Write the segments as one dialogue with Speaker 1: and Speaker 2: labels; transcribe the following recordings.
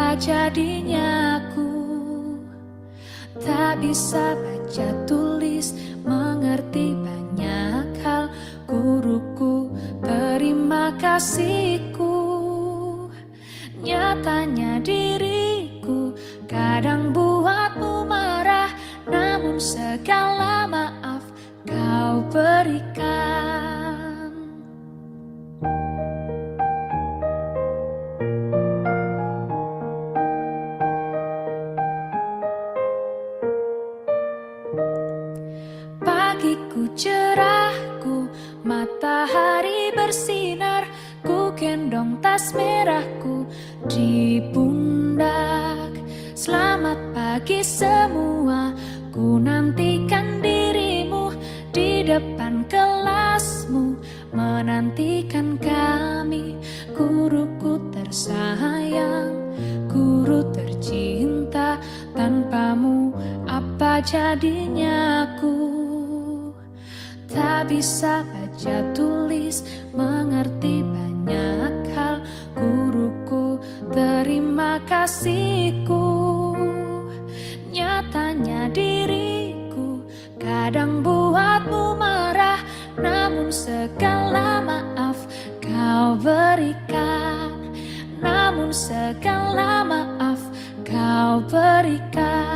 Speaker 1: Apa jadinya aku tak bisa baca tulis, mengerti banyak hal. Guruku, terima kasihku. Nyatanya diriku kadang buatmu marah, namun segala maaf kau berikan. Pagiku cerahku, matahari bersinar, ku gendong tas merahku di pundak. Selamat pagi semua, ku nantikan dirimu di depan kelasmu, menantikan kami. Guruku tersayang, guru tercinta, tanpamu apa jadinya aku? Tak bisa baca tulis, mengerti banyak hal. Guruku, terima kasihku. Nyatanya diriku kadang buatmu marah, namun segala maaf kau berikan. Namun segala maaf kau berikan.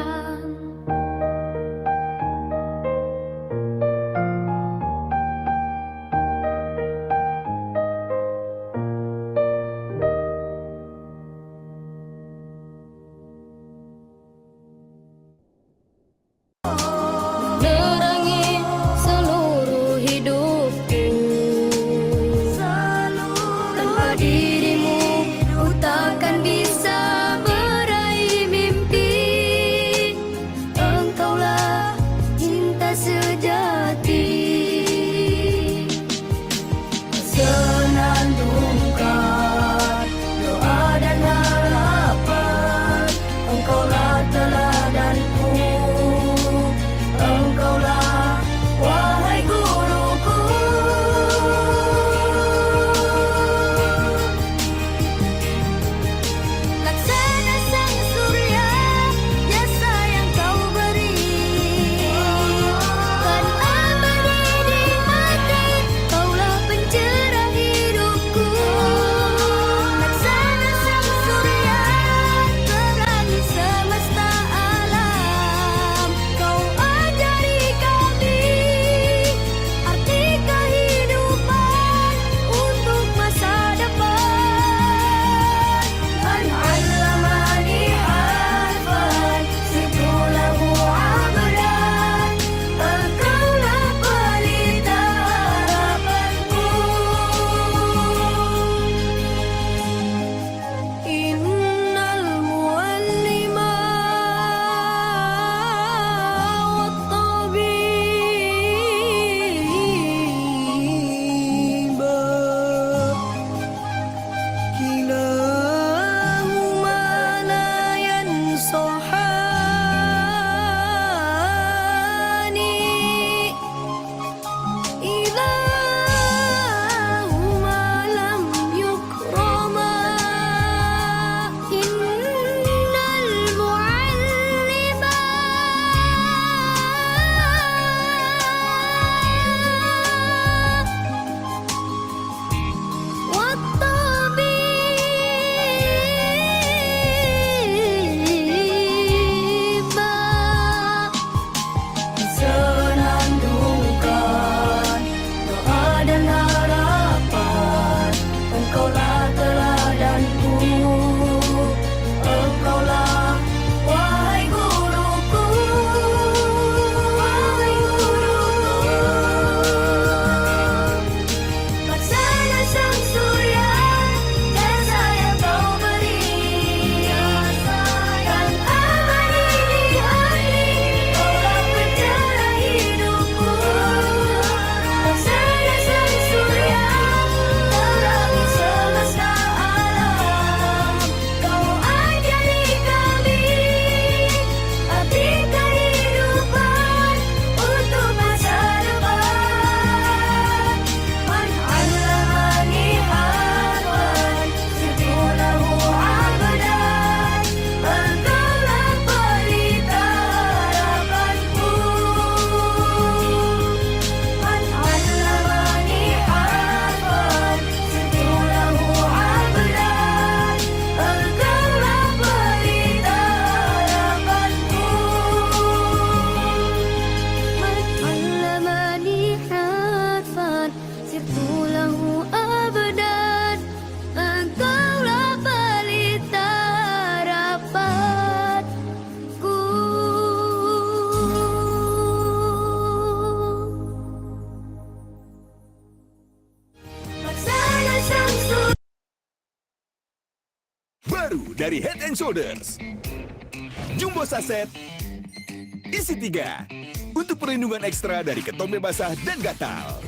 Speaker 2: dari Head and Shoulders. Jumbo Saset, isi 3. Untuk perlindungan ekstra dari ketombe basah dan gatal.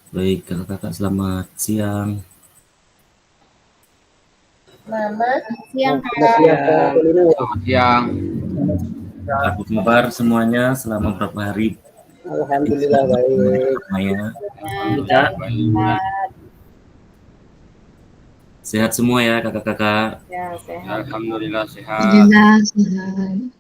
Speaker 3: Baik, kakak-kakak selamat siang.
Speaker 4: Selamat
Speaker 5: siang,
Speaker 4: Kak.
Speaker 6: Selamat siang.
Speaker 3: Apa kabar semuanya selama beberapa hari?
Speaker 4: Alhamdulillah baik.
Speaker 3: Maya,
Speaker 6: Alhamdulillah baik.
Speaker 3: sehat semua ya kakak-kakak.
Speaker 4: Ya, sehat.
Speaker 6: Alhamdulillah sehat.
Speaker 5: Alhamdulillah sehat.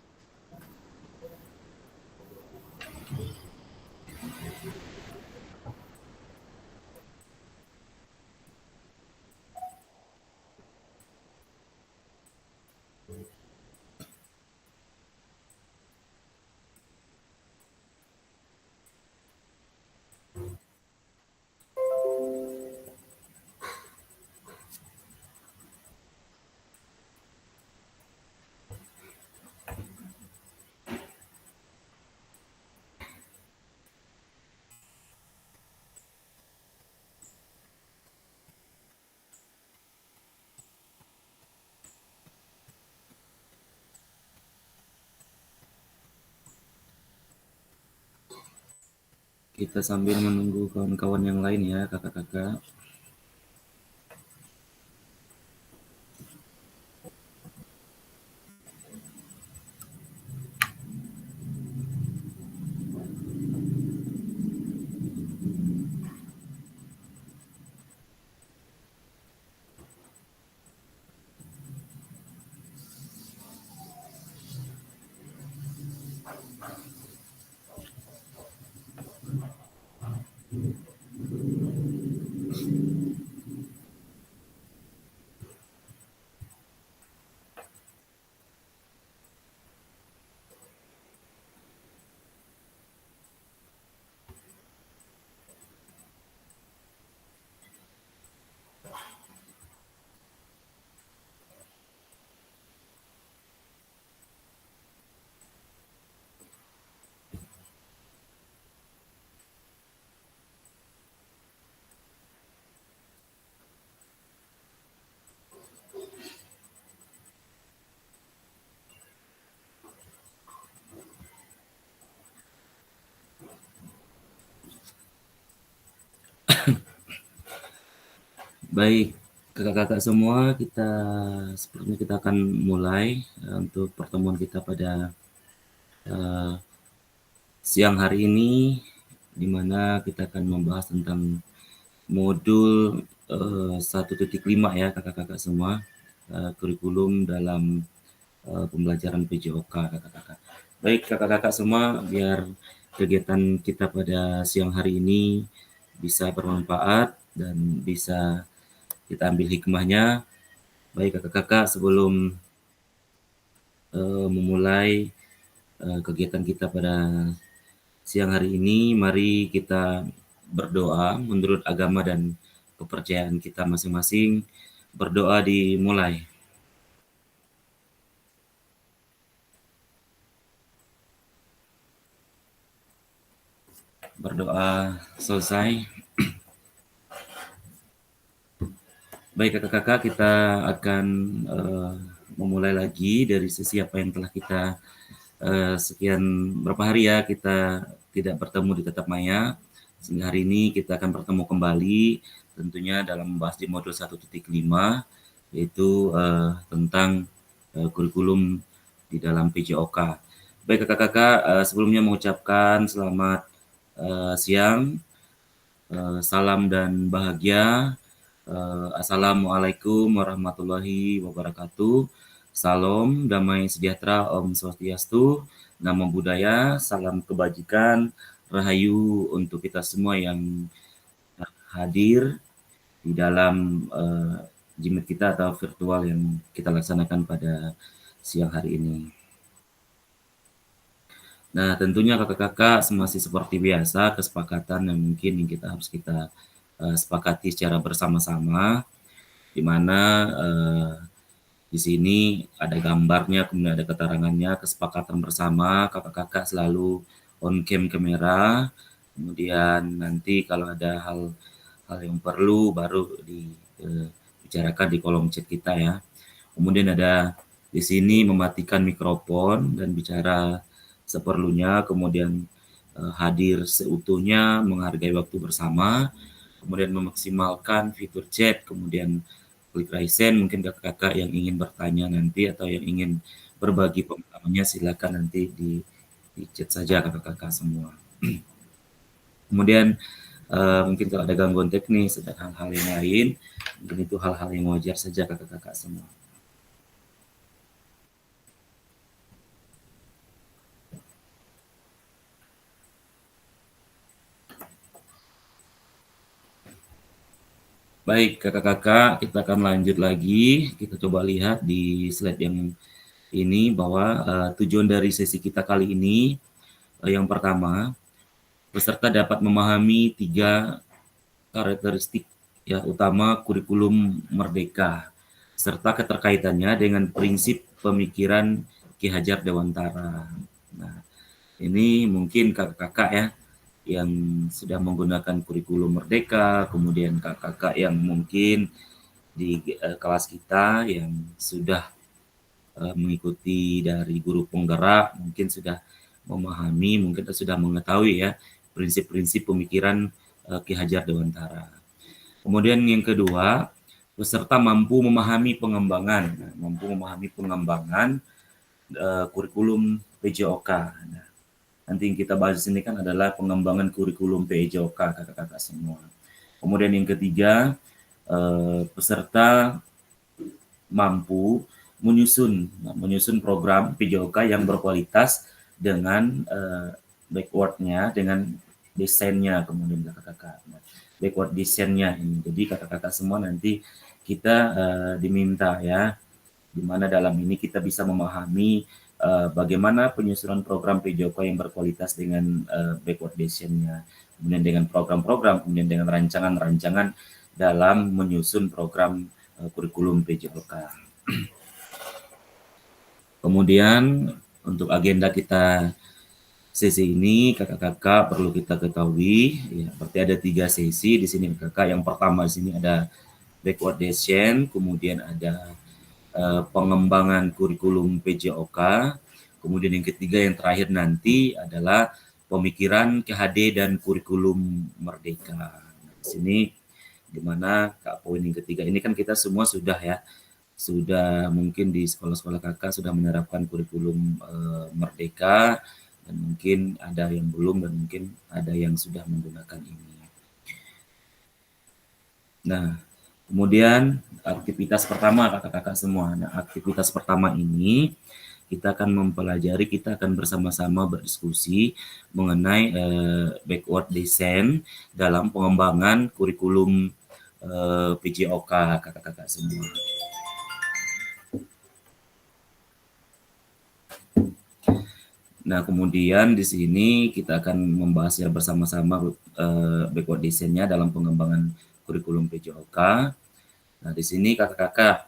Speaker 3: Kita sambil menunggu kawan-kawan yang lain ya kakak-kakak. Baik, kakak-kakak semua, sepertinya kita akan mulai untuk pertemuan kita pada uh, siang hari ini, di mana kita akan membahas tentang modul 1.5 ya kakak-kakak semua, kurikulum dalam pembelajaran PJOK kakak-kakak. Baik kakak-kakak semua, biar kegiatan kita pada siang hari ini bisa bermanfaat dan bisa kita ambil hikmahnya. Baik kakak-kakak, sebelum memulai kegiatan kita pada siang hari ini, mari kita berdoa menurut agama dan kepercayaan kita masing-masing. Berdoa dimulai. Berdoa selesai. Baik kakak-kakak, kita akan memulai lagi dari sesi apa yang telah kita sekian berapa hari ya kita tidak bertemu di Tetap Maya, sehingga hari ini kita akan bertemu kembali tentunya dalam membahas di modul 1.5 yaitu tentang kurikulum di dalam PJOK. Baik kakak-kakak, sebelumnya mengucapkan selamat siang, salam dan bahagia. Assalamualaikum warahmatullahi wabarakatuh. Salam, damai sejahtera, Om Swastiastu, Namo Buddhaya, salam kebajikan, rahayu untuk kita semua yang hadir di dalam jimit kita atau virtual yang kita laksanakan pada siang hari ini. Nah, tentunya kakak-kakak masih seperti biasa kesepakatan yang mungkin yang kita harus kita sepakati secara bersama-sama, di mana di sini ada gambarnya, kemudian ada keterangannya, kesepakatan bersama kakak-kakak selalu on cam kamera, kemudian nanti kalau ada hal yang perlu baru dibicarakan di kolom chat kita ya. Kemudian ada di sini mematikan mikrofon dan bicara seperlunya, kemudian hadir seutuhnya, menghargai waktu bersama, kemudian memaksimalkan fitur chat, kemudian klik raise hand. Mungkin kakak-kakak yang ingin bertanya nanti atau yang ingin berbagi pengalamannya silakan nanti di chat saja kakak-kakak semua. Kemudian mungkin kalau ada gangguan teknis atau hal-hal yang lain, mungkin itu hal-hal yang wajar saja kakak-kakak semua. Baik, kakak-kakak, kita akan lanjut lagi. Kita coba lihat di slide yang ini bahwa tujuan dari sesi kita kali ini yang pertama, peserta dapat memahami 3 karakteristik ya utama kurikulum Merdeka serta keterkaitannya dengan prinsip pemikiran Ki Hajar Dewantara. Nah, ini mungkin kakak-kakak ya yang sudah menggunakan kurikulum Merdeka, kemudian kakak-kakak yang mungkin di kelas kita yang sudah mengikuti dari guru penggerak, mungkin sudah memahami, mungkin sudah mengetahui ya prinsip-prinsip pemikiran Ki Hajar Dewantara. Kemudian yang kedua, peserta mampu memahami pengembangan kurikulum PJOK. Nah, nanti yang kita bahas di sini kan adalah pengembangan kurikulum PJOK kakak-kakak semua. Kemudian yang ketiga, peserta mampu menyusun program PJOK yang berkualitas dengan backward-nya, dengan desainnya, kemudian kakak-kakak. Nah, backward desainnya ini. Jadi kakak-kakak semua nanti kita diminta ya, di mana dalam ini kita bisa memahami bagaimana penyusunan program PJOK yang berkualitas dengan backward desainnya, kemudian dengan program-program, kemudian dengan rancangan-rancangan dalam menyusun program kurikulum PJOK. Kemudian untuk agenda kita sesi ini kakak-kakak perlu kita ketahui ya, berarti ada 3 sesi di sini kakak. Yang pertama di sini ada backward design, kemudian ada pengembangan kurikulum PJOK, kemudian yang ketiga yang terakhir nanti adalah pemikiran KHD dan kurikulum Merdeka. Nah, di sini dimana kak poin yang ketiga ini kan kita semua sudah ya, sudah mungkin di sekolah-sekolah kakak sudah menerapkan kurikulum Merdeka, dan mungkin ada yang belum dan mungkin ada yang sudah menggunakan ini. Nah, kemudian aktivitas pertama kakak-kakak semua. Nah, aktivitas pertama ini kita akan mempelajari, kita akan bersama-sama berdiskusi mengenai backward design dalam pengembangan kurikulum PJOK kakak-kakak semua. Nah, kemudian di sini kita akan membahas ya bersama-sama backward design-nya dalam pengembangan kurikulum PJOK. Nah, di sini kakak-kakak,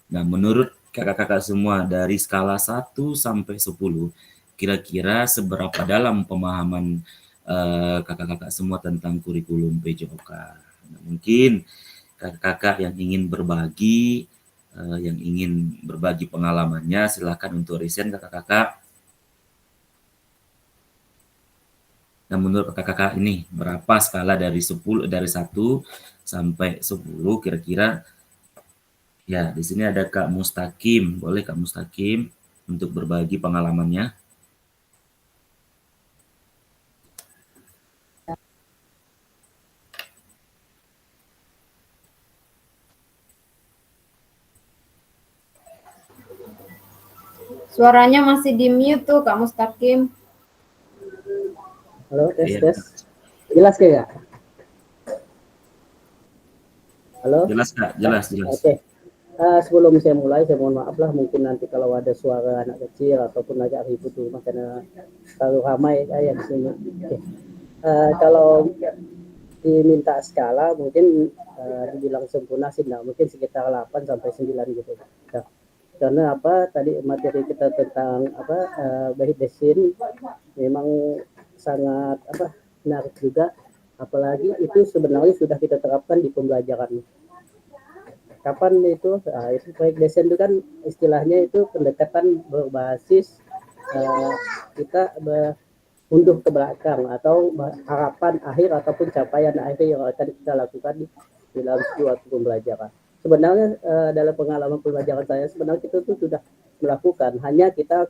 Speaker 3: nah menurut kakak-kakak semua dari skala 1 sampai 10, kira-kira seberapa dalam pemahaman kakak-kakak semua tentang kurikulum PJOK? Nah, mungkin kakak-kakak yang ingin berbagi, pengalamannya, silakan untuk resign kakak-kakak. Nah, menurut kakak-kakak ini berapa skala dari 1 sampai 10 kira-kira? Ya, di sini ada Kak Mustaqim. Boleh Kak Mustaqim untuk berbagi pengalamannya?
Speaker 5: Suaranya masih di mute tuh Kak Mustaqim.
Speaker 4: Halo, tes,
Speaker 3: Iya.
Speaker 4: tes. Jelas kayak Halo?
Speaker 3: Jelas Kak, jelas.
Speaker 4: Oke. Sebelum saya mulai, saya mohon maaf lah mungkin nanti kalau ada suara anak kecil ataupun agak ribut di rumah karena terlalu ramai ya di sini. Okay. Kalau diminta skala mungkin dibilang sempurna sih nah, mungkin sekitar 8 sampai 9 gitu. Nah, karena apa tadi materi kita tentang bait desin memang sangat menarik juga, apalagi itu sebenarnya sudah kita terapkan di pembelajaran. Kapan itu? Itu proyek desain itu kan istilahnya itu pendekatan berbasis kita mundur ke belakang atau harapan akhir ataupun capaian akhir yang akan kita lakukan di dalam suatu pembelajaran. Sebenarnya dalam pengalaman pembelajaran saya sebenarnya kita tuh sudah melakukan, hanya kita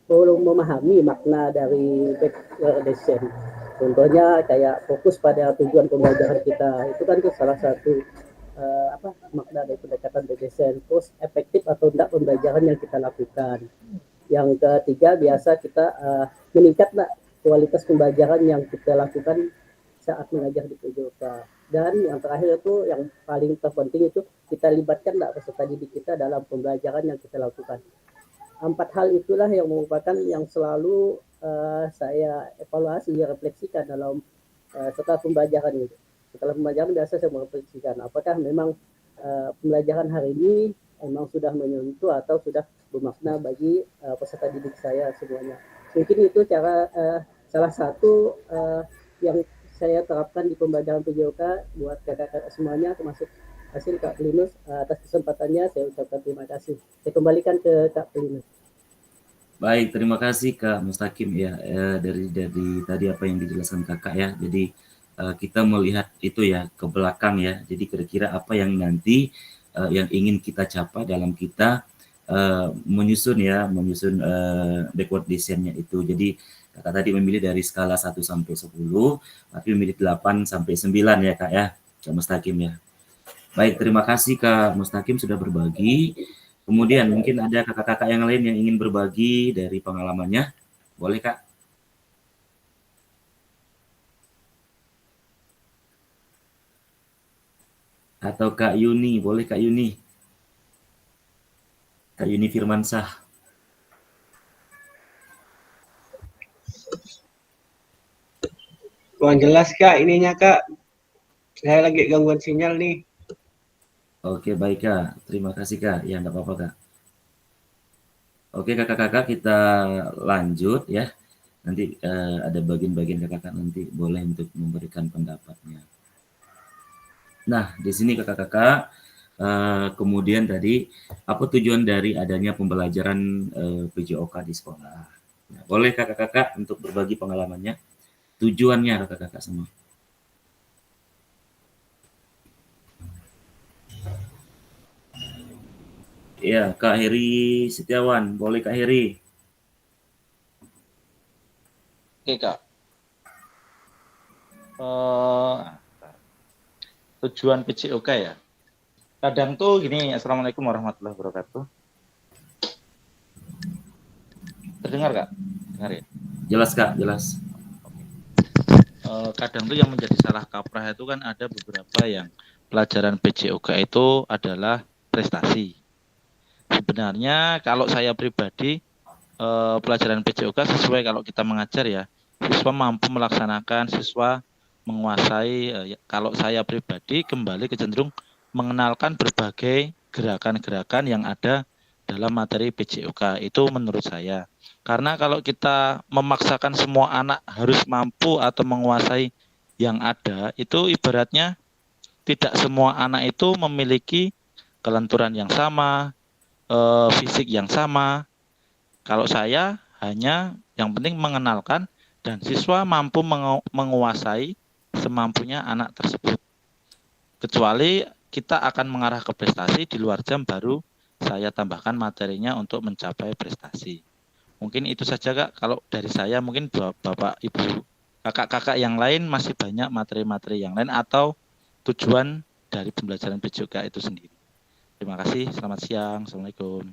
Speaker 4: belum memahami makna dari desain. Contohnya kayak fokus pada tujuan pembelajaran kita, itu kan itu salah satu makna dari pendekatan desain. Terus efektif atau tidak pembelajaran yang kita lakukan. Yang ketiga biasa kita meningkatlah kualitas pembelajaran yang kita lakukan saat mengajar di PJOK. Dan yang terakhir itu yang paling terpenting itu kita libatkanlah peserta didik kita dalam pembelajaran yang kita lakukan. 4 hal itulah yang merupakan yang selalu saya evaluasi, refleksikan dalam setelah pembelajaran itu. Setelah pembelajaran biasa saya merefleksikan apakah memang pembelajaran hari ini memang sudah menyentuh atau sudah bermakna bagi peserta didik saya semuanya. Mungkin itu cara salah satu yang saya terapkan di pembelajaran PJOK buat kakak-kakak semuanya, termasuk hasil Kak Linus. Atas kesempatannya saya ucapkan terima kasih. Saya kembalikan ke Kak Linus.
Speaker 3: Baik, terima kasih Kak Mustaqim ya, dari tadi apa yang dijelaskan Kakak ya. Jadi kita melihat itu ya ke belakang ya. Jadi kira-kira apa yang nanti yang ingin kita capai dalam kita menyusun backward design-nya itu. Jadi Kakak tadi memilih dari skala 1 sampai 10, tapi memilih 8 sampai 9 ya Kak ya, Kak Mustaqim ya. Baik, terima kasih Kak Mustaqim sudah berbagi. Kemudian mungkin ada kakak-kakak yang lain yang ingin berbagi dari pengalamannya. Boleh Kak? Atau Kak Yuni, boleh Kak Yuni? Kak Yuni Firmansyah.
Speaker 7: Kurang jelas Kak, ininya Kak. Saya lagi gangguan sinyal nih.
Speaker 3: Oke, baik Kak. Terima kasih Kak. Ya, enggak apa-apa Kak. Oke kakak-kakak kita lanjut ya. Nanti ada bagian-bagian kakak-kakak nanti boleh untuk memberikan pendapatnya. Nah, di sini kakak-kakak kemudian tadi apa tujuan dari adanya pembelajaran PJOK di sekolah. Nah, boleh kakak-kakak untuk berbagi pengalamannya. Tujuannya kakak-kakak semua. Ya, Kak Heri Setiawan. Boleh Kak Heri.
Speaker 8: Oke Kak. Tujuan PJOK ya. Kadang tuh gini, Assalamualaikum warahmatullahi wabarakatuh. Terdengar Kak? Dengar ya?
Speaker 3: Jelas Kak, jelas.
Speaker 8: Kadang tuh yang menjadi salah kaprah itu kan ada beberapa yang pelajaran PJOK itu adalah prestasi. Sebenarnya kalau saya pribadi pelajaran PJOK sesuai kalau kita mengajar ya, siswa mampu melaksanakan, siswa menguasai. Kalau saya pribadi kembali kecenderung mengenalkan berbagai gerakan-gerakan yang ada dalam materi PJOK itu menurut saya. Karena kalau kita memaksakan semua anak harus mampu atau menguasai yang ada, itu ibaratnya tidak semua anak itu memiliki kelenturan yang sama, fisik yang sama. Kalau saya hanya yang penting mengenalkan dan siswa mampu menguasai semampunya anak tersebut. Kecuali kita akan mengarah ke prestasi di luar jam baru saya tambahkan materinya untuk mencapai prestasi. Mungkin itu saja Kak, kalau dari saya mungkin Bapak, Ibu, kakak-kakak yang lain masih banyak materi-materi yang lain atau tujuan dari pembelajaran PJOK itu sendiri. Terima kasih, selamat siang, Assalamualaikum.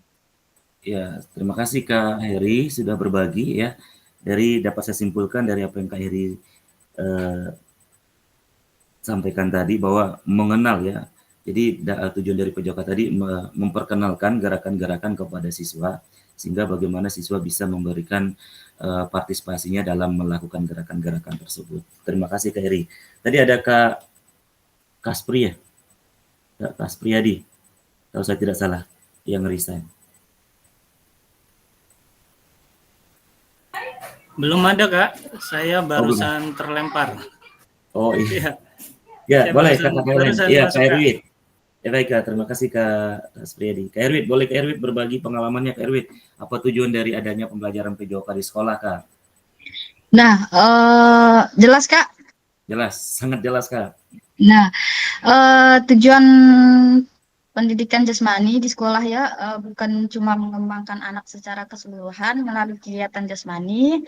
Speaker 3: Ya, terima kasih Kak Heri sudah berbagi ya. Dari dapat saya simpulkan dari apa yang Kak Heri sampaikan tadi bahwa mengenal ya. Jadi tujuan dari PJOK tadi memperkenalkan gerakan-gerakan kepada siswa, sehingga bagaimana siswa bisa memberikan partisipasinya dalam melakukan gerakan-gerakan tersebut. Terima kasih Kak Eri. Tadi ada Kak Kaspri ya? Kak Kaspriyadi, kalau saya tidak salah, yang resign.
Speaker 9: Belum ada Kak, saya barusan terlempar.
Speaker 3: Oh iya.
Speaker 9: Iya.
Speaker 3: Ya, boleh
Speaker 9: barusan-
Speaker 3: Kak Erwin.
Speaker 9: barusan
Speaker 3: Iya,
Speaker 9: masuk,
Speaker 3: Kak
Speaker 9: Kak.
Speaker 3: Erwin. Ya baik Kak, terima kasih Kak Spriyadi. Kak Erwin, boleh Kak Erwin berbagi pengalamannya Kak Erwin. Apa tujuan dari adanya pembelajaran PJOK di sekolah Kak?
Speaker 10: Nah, jelas Kak.
Speaker 3: Jelas, sangat jelas Kak.
Speaker 10: Nah, tujuan pendidikan jasmani di sekolah ya bukan cuma mengembangkan anak secara keseluruhan melalui kegiatan jasmani,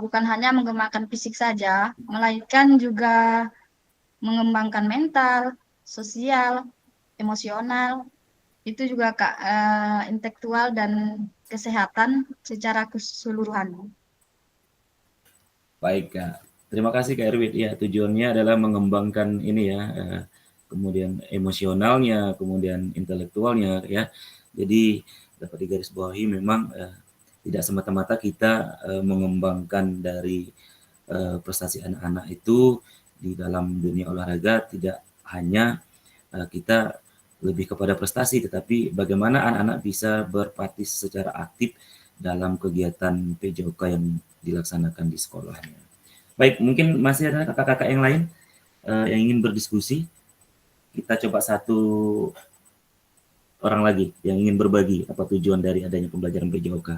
Speaker 10: bukan hanya mengembangkan fisik saja, melainkan juga mengembangkan mental, sosial, emosional, itu juga Kak, intelektual dan kesehatan secara keseluruhan.
Speaker 3: Baik Kak. Terima kasih Kak Erwin. Ya, tujuannya adalah mengembangkan ini ya, kemudian emosionalnya, kemudian intelektualnya ya. Jadi dapat digarisbawahi memang tidak semata-mata kita mengembangkan dari prestasi anak-anak itu di dalam dunia olahraga, tidak hanya kita lebih kepada prestasi, tetapi bagaimana anak-anak bisa berpartisipasi secara aktif dalam kegiatan PJOK yang dilaksanakan di sekolahnya. Baik, mungkin masih ada kakak-kakak yang lain yang ingin berdiskusi. Kita coba satu orang lagi yang ingin berbagi apa tujuan dari adanya pembelajaran PJOK.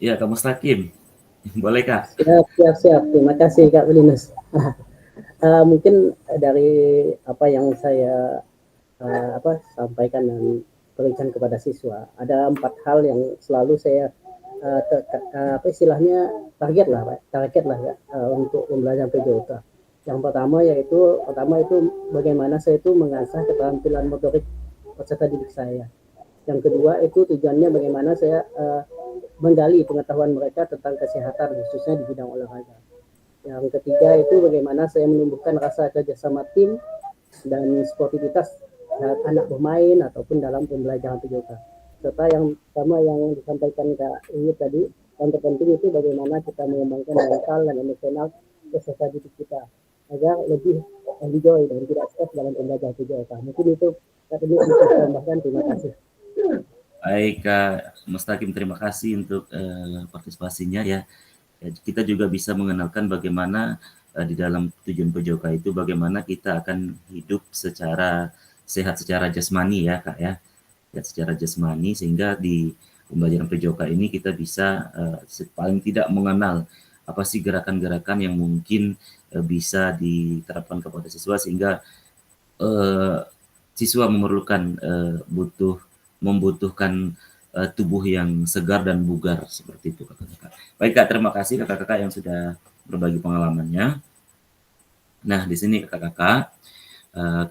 Speaker 3: Ya, Kak Mustaqim. Boleh, Kak?
Speaker 4: Siap. Terima kasih Kak Belinus. Mungkin dari apa yang saya sampaikan dan berikan kepada siswa, ada 4 hal yang selalu saya istilahnya target lah ya, untuk pembelajaran PJOK. Yang pertama itu bagaimana saya itu mengasah keterampilan motorik peserta didik saya. Yang kedua itu tujuannya bagaimana saya menggali pengetahuan mereka tentang kesehatan khususnya di bidang olahraga. Yang ketiga itu bagaimana saya menumbuhkan rasa kerjasama tim dan sportivitas saat anak bermain ataupun dalam pembelajaran PJOK. Serta yang pertama yang disampaikan Kak Ingrid tadi, yang terpenting itu bagaimana kita mengembangkan mental dan emosional peserta didik kita agar lebih enjoy dan tidak stres dalam pembelajaran PJOK. Mungkin itu Kak Ingrid bisa tambahkan. Terima kasih.
Speaker 3: Baik Kak Mustaqim, terima kasih untuk partisipasinya ya. Kita juga bisa mengenalkan bagaimana di dalam tujuan PJOK itu bagaimana kita akan hidup secara sehat secara jasmani ya Kak ya. Secara jasmani, sehingga di pembelajaran PJOK ini kita bisa paling tidak mengenal apa sih gerakan-gerakan yang mungkin bisa diterapkan kepada siswa, sehingga siswa membutuhkan tubuh yang segar dan bugar seperti itu kakak-kakak. Baik Kak, terima kasih kakak-kakak yang sudah berbagi pengalamannya. Nah, di sini kakak-kakak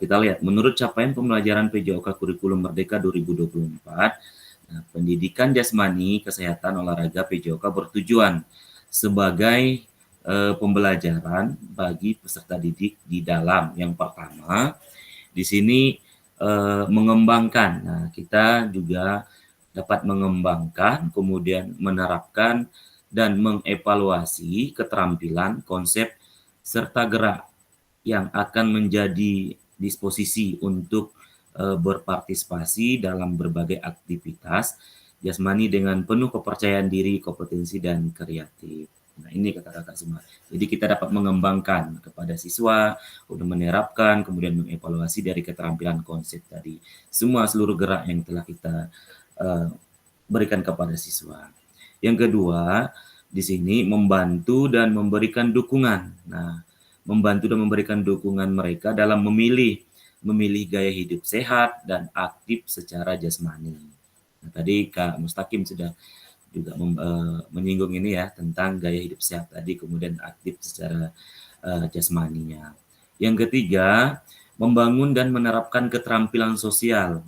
Speaker 3: kita lihat menurut capaian pembelajaran PJOK Kurikulum Merdeka 2024, pendidikan jasmani, kesehatan, olahraga PJOK bertujuan sebagai pembelajaran bagi peserta didik di dalam yang pertama di sini mengembangkan. Nah, kita juga dapat mengembangkan, kemudian menerapkan dan mengevaluasi keterampilan, konsep serta gerak yang akan menjadi disposisi untuk berpartisipasi dalam berbagai aktivitas jasmani dengan penuh kepercayaan diri, kompetensi dan kreatif. Nah, ini kakak-kakak semua. Jadi kita dapat mengembangkan kepada siswa, untuk menerapkan, kemudian mengevaluasi dari keterampilan konsep tadi. Seluruh gerak yang telah kita berikan kepada siswa. Yang kedua, di sini membantu dan memberikan dukungan. Nah, membantu dan memberikan dukungan mereka dalam memilih gaya hidup sehat dan aktif secara jasmani. Nah, tadi Kak Mustaqim sudah juga menyinggung ini ya tentang gaya hidup sehat tadi, kemudian aktif secara jasmaninya. Yang ketiga, membangun dan menerapkan keterampilan sosial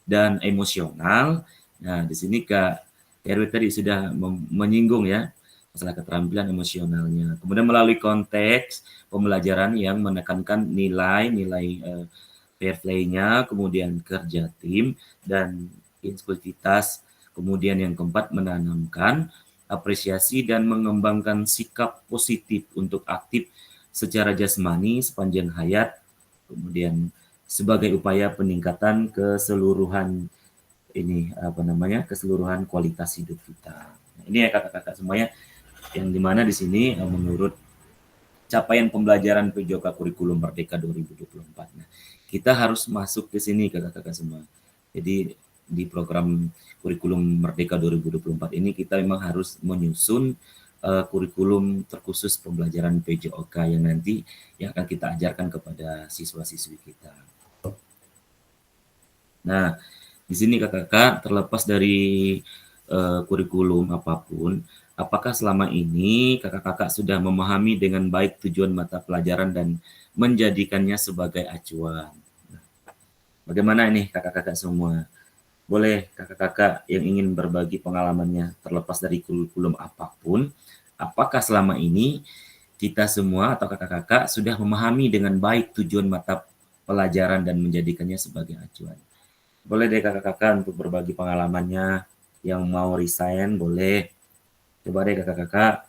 Speaker 3: dan emosional. Nah, di sini Kak RW tadi sudah menyinggung ya masalah keterampilan emosionalnya. Kemudian melalui konteks pembelajaran yang menekankan nilai-nilai fair play-nya, kemudian kerja tim dan inklusivitas. Kemudian yang keempat menanamkan apresiasi dan mengembangkan sikap positif untuk aktif secara jasmani sepanjang hayat. Kemudian sebagai upaya peningkatan keseluruhan keseluruhan kualitas hidup kita. Ini ya kakak-kakak semuanya yang dimana di sini menurut capaian pembelajaran PJOK Kurikulum Merdeka 2024. Nah, kita harus masuk ke sini kakak-kakak semua. Jadi di program Kurikulum Merdeka 2024 ini kita memang harus menyusun kurikulum terkhusus pembelajaran PJOK yang nanti yang akan kita ajarkan kepada siswa-siswi kita. Nah, di sini kakak-kakak terlepas dari kurikulum apapun, apakah selama ini kakak-kakak sudah memahami dengan baik tujuan mata pelajaran dan menjadikannya sebagai acuan? Nah, bagaimana ini kakak-kakak semua? Boleh kakak-kakak yang ingin berbagi pengalamannya terlepas dari kurikulum apapun, apakah selama ini kita semua atau kakak-kakak sudah memahami dengan baik tujuan mata pelajaran dan menjadikannya sebagai acuan? Boleh deh kakak-kakak untuk berbagi pengalamannya, yang mau resign boleh. Coba deh kakak-kakak.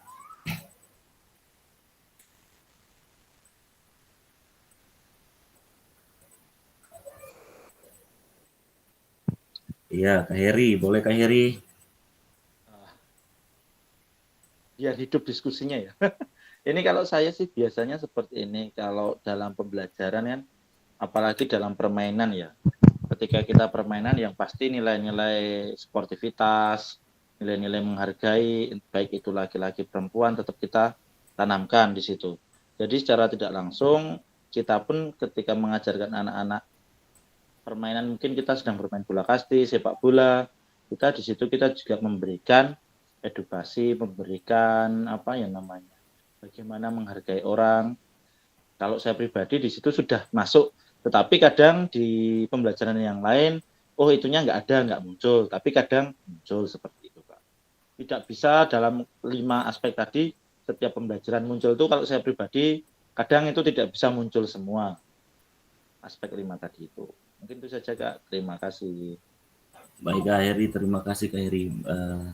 Speaker 3: Iya, Kak Heri, boleh Kak Heri?
Speaker 8: Biar hidup diskusinya ya. Ini kalau saya sih biasanya seperti ini, kalau dalam pembelajaran kan, apalagi dalam permainan ya. Ketika kita permainan yang pasti nilai-nilai sportivitas, nilai-nilai menghargai, baik itu laki-laki perempuan, tetap kita tanamkan di situ. Jadi secara tidak langsung, kita pun ketika mengajarkan anak-anak permainan, mungkin kita sedang bermain bola kasti, sepak bola, kita di situ kita juga memberikan edukasi, memberikan bagaimana menghargai orang. Kalau saya pribadi di situ sudah masuk, tetapi kadang di pembelajaran yang lain, itunya nggak muncul, tapi kadang muncul seperti itu, Pak. Tidak bisa dalam 5 aspek tadi, setiap pembelajaran muncul itu, kalau saya pribadi, kadang itu tidak bisa muncul semua aspek 5 tadi itu. Mungkin itu saja, Kak. Terima kasih.
Speaker 3: Baik Kak Heri, terima kasih Kak Heri.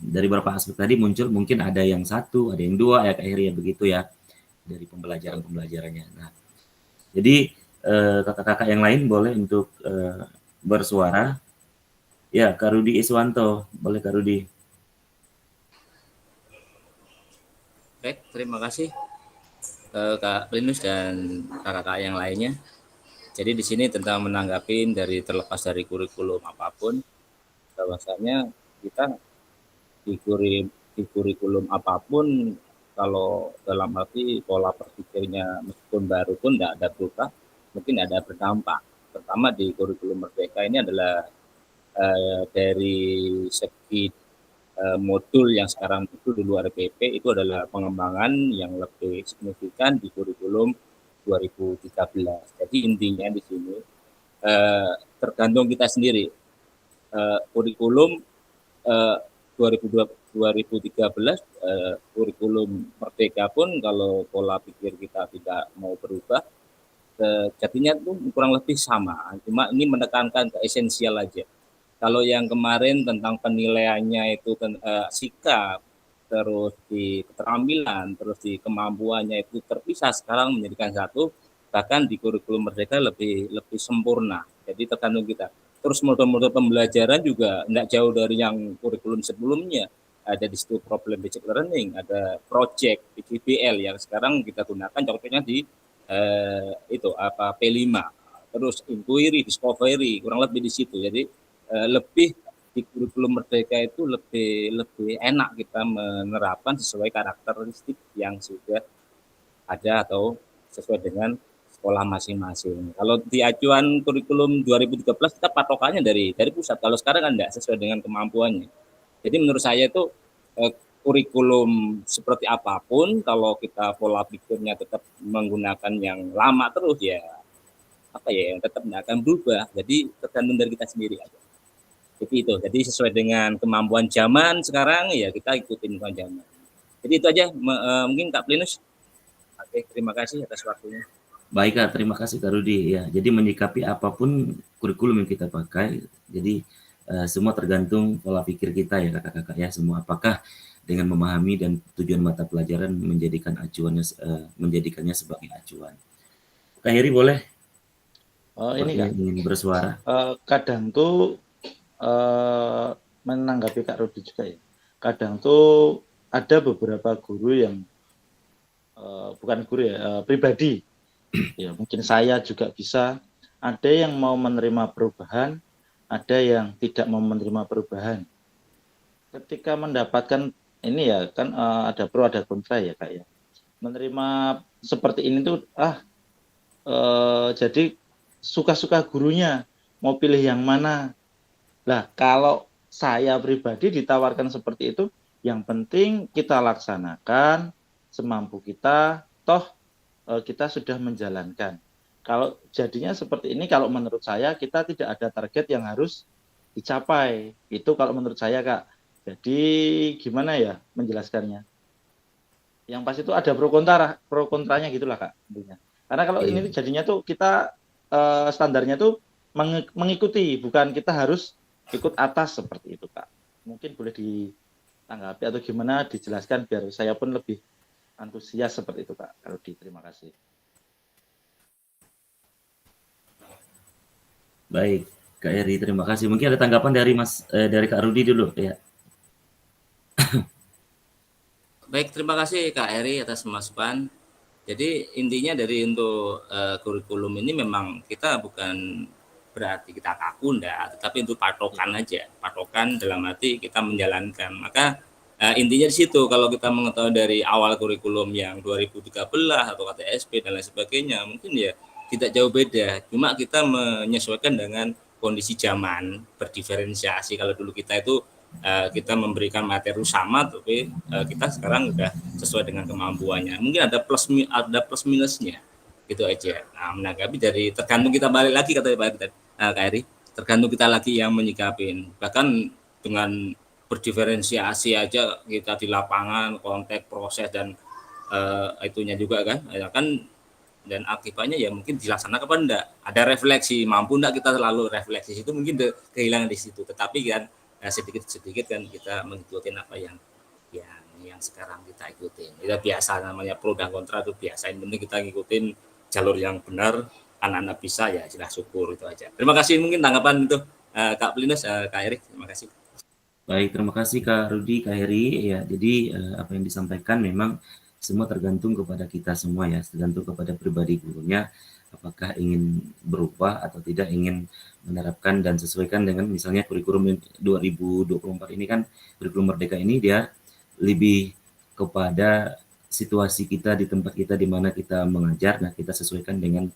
Speaker 3: Dari beberapa aspek tadi muncul, mungkin ada yang 1, ada yang 2 ya Kak Heri ya, begitu ya, dari pembelajarannya. Nah, jadi kakak-kakak yang lain boleh untuk bersuara. Ya, Kak Rudi Iswanto, boleh Kak Rudi.
Speaker 11: Baik, terima kasih Kak Linus dan kakak-kakak yang lainnya. Jadi di sini tentang menanggapi dari terlepas dari kurikulum apapun, bahwasanya kita di kurikulum apapun, kalau dalam arti pola berpikirnya meskipun baru pun tidak ada berubah, mungkin ada berdampak. Pertama di kurikulum Merdeka ini adalah dari segi modul yang sekarang itu di luar PP itu adalah pengembangan yang lebih signifikan di kurikulum 2013. Jadi intinya di sini tergantung kita sendiri. Kurikulum 2013 kurikulum Merdeka pun kalau pola pikir kita tidak mau berubah, jadinya itu kurang lebih sama. Cuma ini menekankan ke esensial aja. Kalau yang kemarin tentang penilaiannya itu sikap, terus di keterampilan, terus di kemampuannya itu terpisah, sekarang menjadikan satu, bahkan di kurikulum Merdeka lebih sempurna. Jadi tergantung kita. Terus modul-modul pembelajaran juga tidak jauh dari yang kurikulum sebelumnya. Ada di situ problem based learning, ada project PBL yang sekarang kita gunakan contohnya di P5. Terus inquiry, discovery, kurang lebih di situ. Jadi lebih di kurikulum Merdeka itu lebih enak kita menerapkan sesuai karakteristik yang sudah ada atau sesuai dengan sekolah masing-masing. Kalau di acuan kurikulum 2013 kita patokannya dari pusat. Kalau sekarang kan enggak sesuai dengan kemampuannya. Jadi menurut saya itu kurikulum seperti apapun kalau kita pola pikirnya tetap menggunakan yang lama terus ya yang tetap enggak akan berubah. Jadi tergantung dari kita sendiri aja. Jadi itu. Jadi sesuai dengan kemampuan zaman sekarang ya kita ikutin kemampuan zaman. Jadi itu aja mungkin Kak Plinus. Oke, terima kasih atas waktunya.
Speaker 3: Baik Kak, terima kasih Kak Rudi. Ya, jadi menyikapi apapun kurikulum yang kita pakai, jadi semua tergantung pola pikir kita ya kakak-kakak ya semua. Apakah dengan memahami dan tujuan mata pelajaran menjadikannya sebagai acuan. Kak Heri boleh?
Speaker 8: Ini Kak,
Speaker 3: ingin bersuara.
Speaker 8: Kadang tuh menanggapi Kak Rudi juga ya. Kadang tuh ada beberapa guru yang bukan guru ya, pribadi. Ya mungkin saya juga bisa. Ada yang mau menerima perubahan, ada yang tidak mau menerima perubahan. Ketika mendapatkan ini ya kan ada pro ada kontra ya Kak ya. Menerima seperti ini tuh jadi suka-suka gurunya mau pilih yang mana. Lah kalau saya pribadi ditawarkan seperti itu, yang penting kita laksanakan semampu kita, toh kita sudah menjalankan. Kalau jadinya seperti ini, kalau menurut saya kita tidak ada target yang harus dicapai. Itu kalau menurut saya Kak. Jadi gimana ya menjelaskannya? Yang pasti itu ada pro kontranya gitulah Kak. Tentunya. Karena kalau ini jadinya tuh kita standarnya tuh mengikuti, bukan kita harus ikut atas seperti itu Kak. Mungkin boleh ditanggapi atau gimana dijelaskan biar saya pun lebih antusias seperti itu Kak. Kalau terima kasih.
Speaker 3: Baik Kak Heri, terima kasih. Mungkin ada tanggapan dari Kak Rudi dulu ya.
Speaker 11: Baik, terima kasih Kak Heri atas masukan. Jadi intinya dari untuk kurikulum ini memang kita bukan berarti kita kaku enggak, tetapi untuk patokan aja. Patokan dalam arti kita menjalankan. Maka intinya di situ kalau kita mengetahui dari awal kurikulum yang 2013 atau KTSP dan lain sebagainya, mungkin ya tidak jauh beda. Cuma kita menyesuaikan dengan kondisi zaman, berdiferensiasi. Kalau dulu kita itu kita memberikan materi sama, tapi kita sekarang udah sesuai dengan kemampuannya. Mungkin ada plus minusnya, gitu aja. Nah, menanggapi dari tergantung kita balik lagi kata Kak Heri, tergantung kita lagi yang menyikapin. Bahkan dengan berdiferensiasi aja kita di lapangan, konteks, proses dan itunya juga kan, ya kan, dan akibatnya ya mungkin dilaksanakan apa enggak. Ada refleksi, mampu enggak kita selalu refleksi itu mungkin kehilangan di situ. Tetapi kan sedikit-sedikit kan kita mengikuti apa yang sekarang kita ikutin. Itu biasa, namanya pro dan kontra itu biasa. Yang penting kita ngikutin jalur yang benar, anak-anak bisa ya sudah syukur, itu aja. Terima kasih, mungkin tanggapan itu Kak Plinus, Kak Heri, terima kasih.
Speaker 3: Baik, terima kasih Kak Rudi, Kak Heri. Ya, jadi apa yang disampaikan memang semua tergantung kepada kita semua ya, tergantung kepada pribadi gurunya. Apakah ingin berubah atau tidak, ingin menerapkan dan sesuaikan dengan misalnya kurikulum 2024 ini kan, kurikulum Merdeka ini dia lebih kepada situasi kita di tempat kita di mana kita mengajar. Nah, kita sesuaikan dengan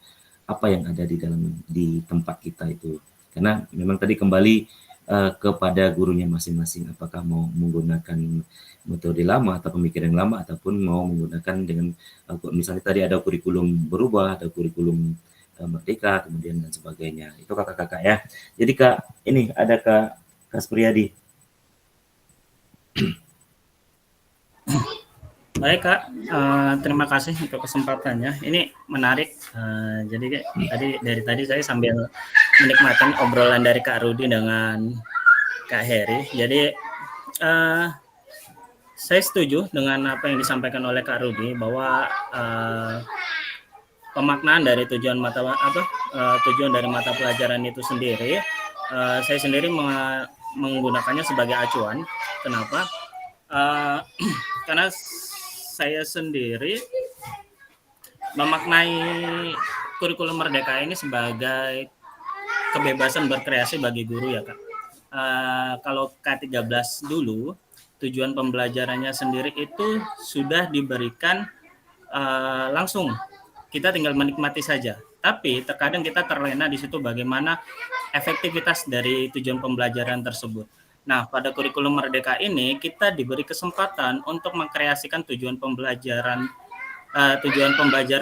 Speaker 3: apa yang ada di tempat kita itu. Karena memang tadi kembali kepada gurunya masing-masing, apakah mau menggunakan metode lama atau pemikiran lama, ataupun mau menggunakan dengan misalnya tadi ada kurikulum berubah, ada kurikulum Merdeka, kemudian dan sebagainya. Itu kakak-kakak ya. Jadi Kak, ini ada Kak Supriyadi.
Speaker 9: Baik Kak, terima kasih untuk kesempatannya. Ini menarik. Jadi dari tadi saya sambil menikmati obrolan dari Kak Rudi dengan Kak Heri. Jadi saya setuju dengan apa yang disampaikan oleh Kak Rudi bahwa pemaknaan dari tujuan dari mata pelajaran itu sendiri, saya sendiri menggunakannya sebagai acuan. Kenapa? Karena saya sendiri memaknai kurikulum Merdeka ini sebagai kebebasan berkreasi bagi guru ya Kak. Kalau K13 dulu, tujuan pembelajarannya sendiri itu sudah diberikan langsung. Kita tinggal menikmati saja. Tapi terkadang kita terlena di situ bagaimana efektivitas dari tujuan pembelajaran tersebut. Nah, pada kurikulum Merdeka ini kita diberi kesempatan untuk mengkreasikan tujuan pembelajaran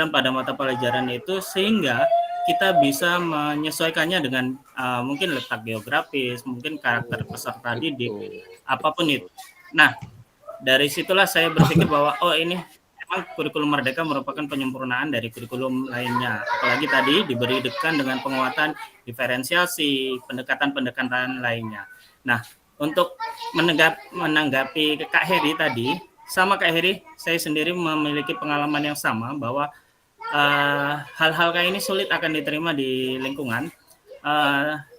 Speaker 9: pada mata pelajaran itu, sehingga kita bisa menyesuaikannya dengan mungkin letak geografis, mungkin karakter peserta didik, apapun itu. Nah, dari situlah saya berpikir bahwa ini memang kurikulum Merdeka merupakan penyempurnaan dari kurikulum lainnya. Apalagi tadi diberikan dengan penguatan diferensiasi, pendekatan-pendekatan lainnya. Nah, untuk menanggapi Kak Heri tadi, sama Kak Heri, saya sendiri memiliki pengalaman yang sama bahwa hal-hal kayak ini sulit akan diterima di lingkungan,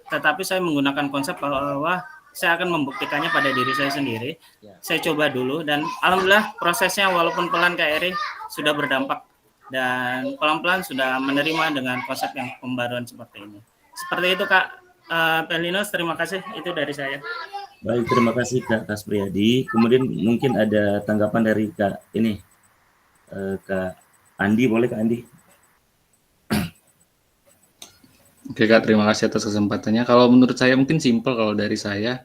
Speaker 9: tetapi saya menggunakan konsep bahwa saya akan membuktikannya pada diri saya sendiri. Saya coba dulu dan alhamdulillah prosesnya walaupun pelan Kak Eri sudah berdampak dan pelan-pelan sudah menerima dengan konsep yang pembaruan seperti ini. Seperti itu Kak Pelinus, terima kasih, itu dari saya.
Speaker 3: Baik, terima kasih Kak Kaspriyadi. Kemudian mungkin ada tanggapan dari Kak Kak Andi, boleh Kak Andi?
Speaker 6: Oke Kak, terima kasih atas kesempatannya. Kalau menurut saya mungkin simpel kalau dari saya,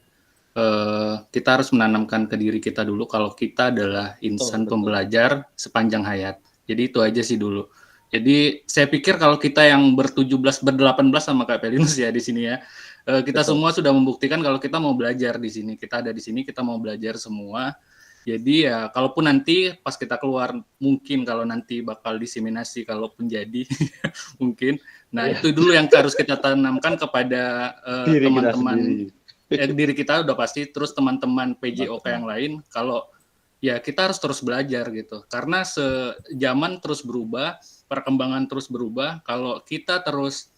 Speaker 6: kita harus menanamkan ke diri kita dulu kalau kita adalah insan pembelajar sepanjang hayat. Jadi itu aja sih dulu. Jadi saya pikir kalau kita yang ber-17, ber-18 sama Kak Pelinus ya di sini ya, kita semua sudah membuktikan kalau kita mau belajar di sini. Kita ada di sini, kita mau belajar semua. Jadi ya kalaupun nanti pas kita keluar mungkin kalau nanti bakal diseminasi kalaupun jadi mungkin. Nah itu dulu yang harus kita tanamkan kepada teman-teman diri kita udah pasti, terus teman-teman PJOK yang lain kalau ya kita harus terus belajar gitu. Karena zaman terus berubah, perkembangan terus berubah. Kalau kita terus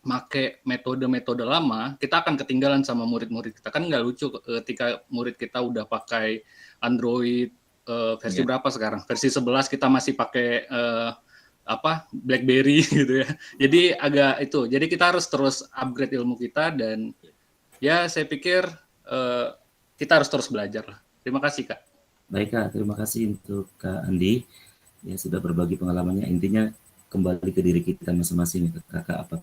Speaker 6: make metode-metode lama, kita akan ketinggalan sama murid-murid kita. Kan nggak lucu ketika murid kita udah pakai Android versi berapa sekarang? Versi 11 kita masih pakai BlackBerry gitu ya. Jadi agak itu. Jadi kita harus terus upgrade ilmu kita dan ya saya pikir kita harus terus belajar lah. Terima kasih Kak.
Speaker 3: Baik Kak, terima kasih untuk Kak Andi yang sudah berbagi pengalamannya. Intinya kembali ke diri kita masing-masing, Kakak, apa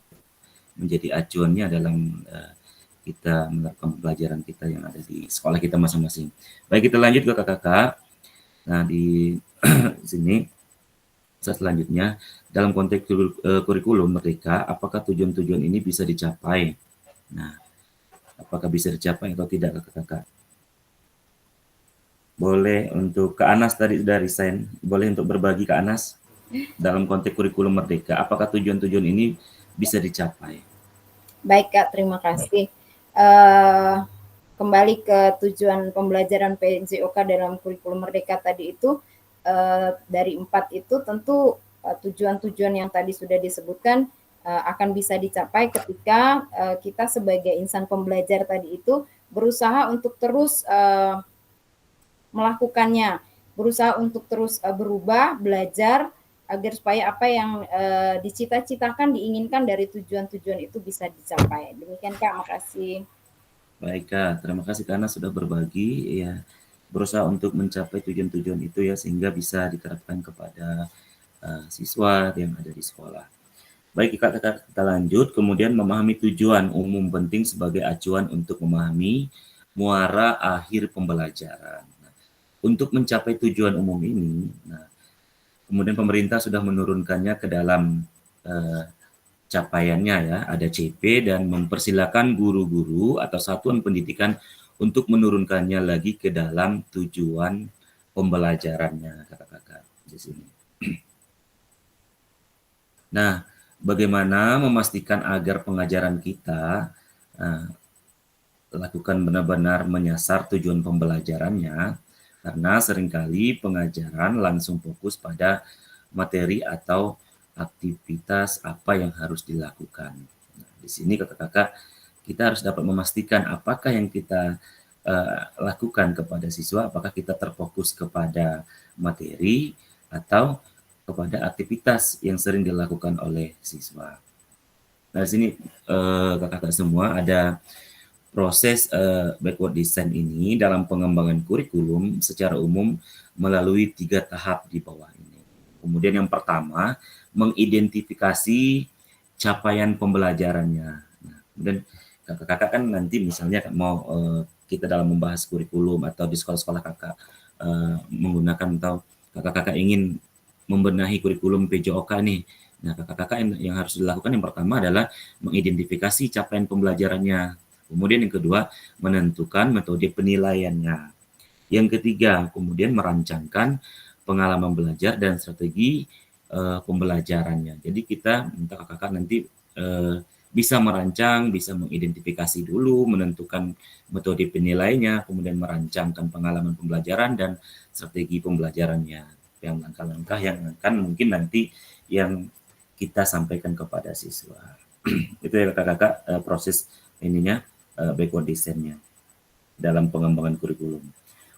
Speaker 3: menjadi acuannya dalam kita melakukan pembelajaran kita yang ada di sekolah kita masing-masing. Baik, kita lanjut ke kakak-kakak. Nah, di sini selanjutnya dalam konteks kurikulum Merdeka, apakah tujuan-tujuan ini bisa dicapai? Nah, apakah bisa dicapai atau tidak kakak-kakak? Boleh untuk Kak Anas tadi sudah resign, boleh untuk berbagi Kak Anas dalam konteks kurikulum Merdeka, apakah tujuan-tujuan ini bisa dicapai?
Speaker 5: Baik Kak, terima kasih. Kembali ke tujuan pembelajaran PJOK dalam kurikulum Merdeka tadi itu, dari 4 itu tentu tujuan-tujuan yang tadi sudah disebutkan akan bisa dicapai ketika kita sebagai insan pembelajar tadi itu berusaha untuk terus melakukannya, berusaha untuk terus berubah, belajar, agar supaya apa yang dicita-citakan, diinginkan dari tujuan-tujuan itu bisa dicapai. Demikian Kak, makasih.
Speaker 3: Baik Kak, terima kasih karena sudah berbagi ya, berusaha untuk mencapai tujuan-tujuan itu ya sehingga bisa diterapkan kepada siswa yang ada di sekolah. Baik Kak, kita lanjut. Kemudian memahami tujuan umum penting sebagai acuan untuk memahami muara akhir pembelajaran. Nah, untuk mencapai tujuan umum ini, kemudian pemerintah sudah menurunkannya ke dalam capaiannya ya, ada CP dan mempersilakan guru-guru atau satuan pendidikan untuk menurunkannya lagi ke dalam tujuan pembelajarannya kakak-kakak di sini. Nah, bagaimana memastikan agar pengajaran kita lakukan benar-benar menyasar tujuan pembelajarannya? Karena seringkali pengajaran langsung fokus pada materi atau aktivitas apa yang harus dilakukan. Nah, di sini kakak-kakak kita harus dapat memastikan apakah yang kita lakukan kepada siswa, apakah kita terfokus kepada materi atau kepada aktivitas yang sering dilakukan oleh siswa. Nah, di sini kakak-kakak semua ada proses backward design ini dalam pengembangan kurikulum secara umum melalui 3 tahap di bawah ini. Kemudian yang pertama, mengidentifikasi capaian pembelajarannya. Nah, kemudian kakak-kakak kan nanti misalnya mau kita dalam membahas kurikulum atau di sekolah-sekolah kakak menggunakan atau kakak-kakak ingin membenahi kurikulum PJOK nih Nah, kakak-kakak yang harus dilakukan yang pertama adalah mengidentifikasi capaian pembelajarannya. Kemudian yang kedua, menentukan metode penilaiannya. Yang ketiga, kemudian merancangkan pengalaman belajar dan strategi pembelajarannya. Jadi kita minta kakak-kakak nanti bisa merancang, bisa mengidentifikasi dulu, menentukan metode penilaiannya, kemudian merancangkan pengalaman pembelajaran dan strategi pembelajarannya. Yang langkah-langkah yang akan mungkin nanti yang kita sampaikan kepada siswa. Itu ya kakak-kakak proses ininya backward design-nya dalam pengembangan kurikulum.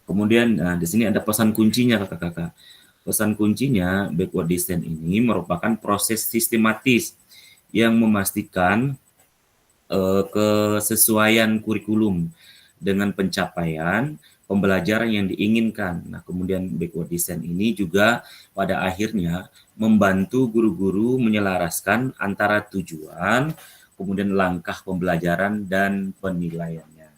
Speaker 3: Kemudian di sini ada pesan kuncinya kakak-kakak. Pesan kuncinya backward design ini merupakan proses sistematis yang memastikan kesesuaian kurikulum dengan pencapaian pembelajaran yang diinginkan. Nah, kemudian backward design ini juga pada akhirnya membantu guru-guru menyelaraskan antara tujuan, kemudian langkah pembelajaran dan penilaiannya.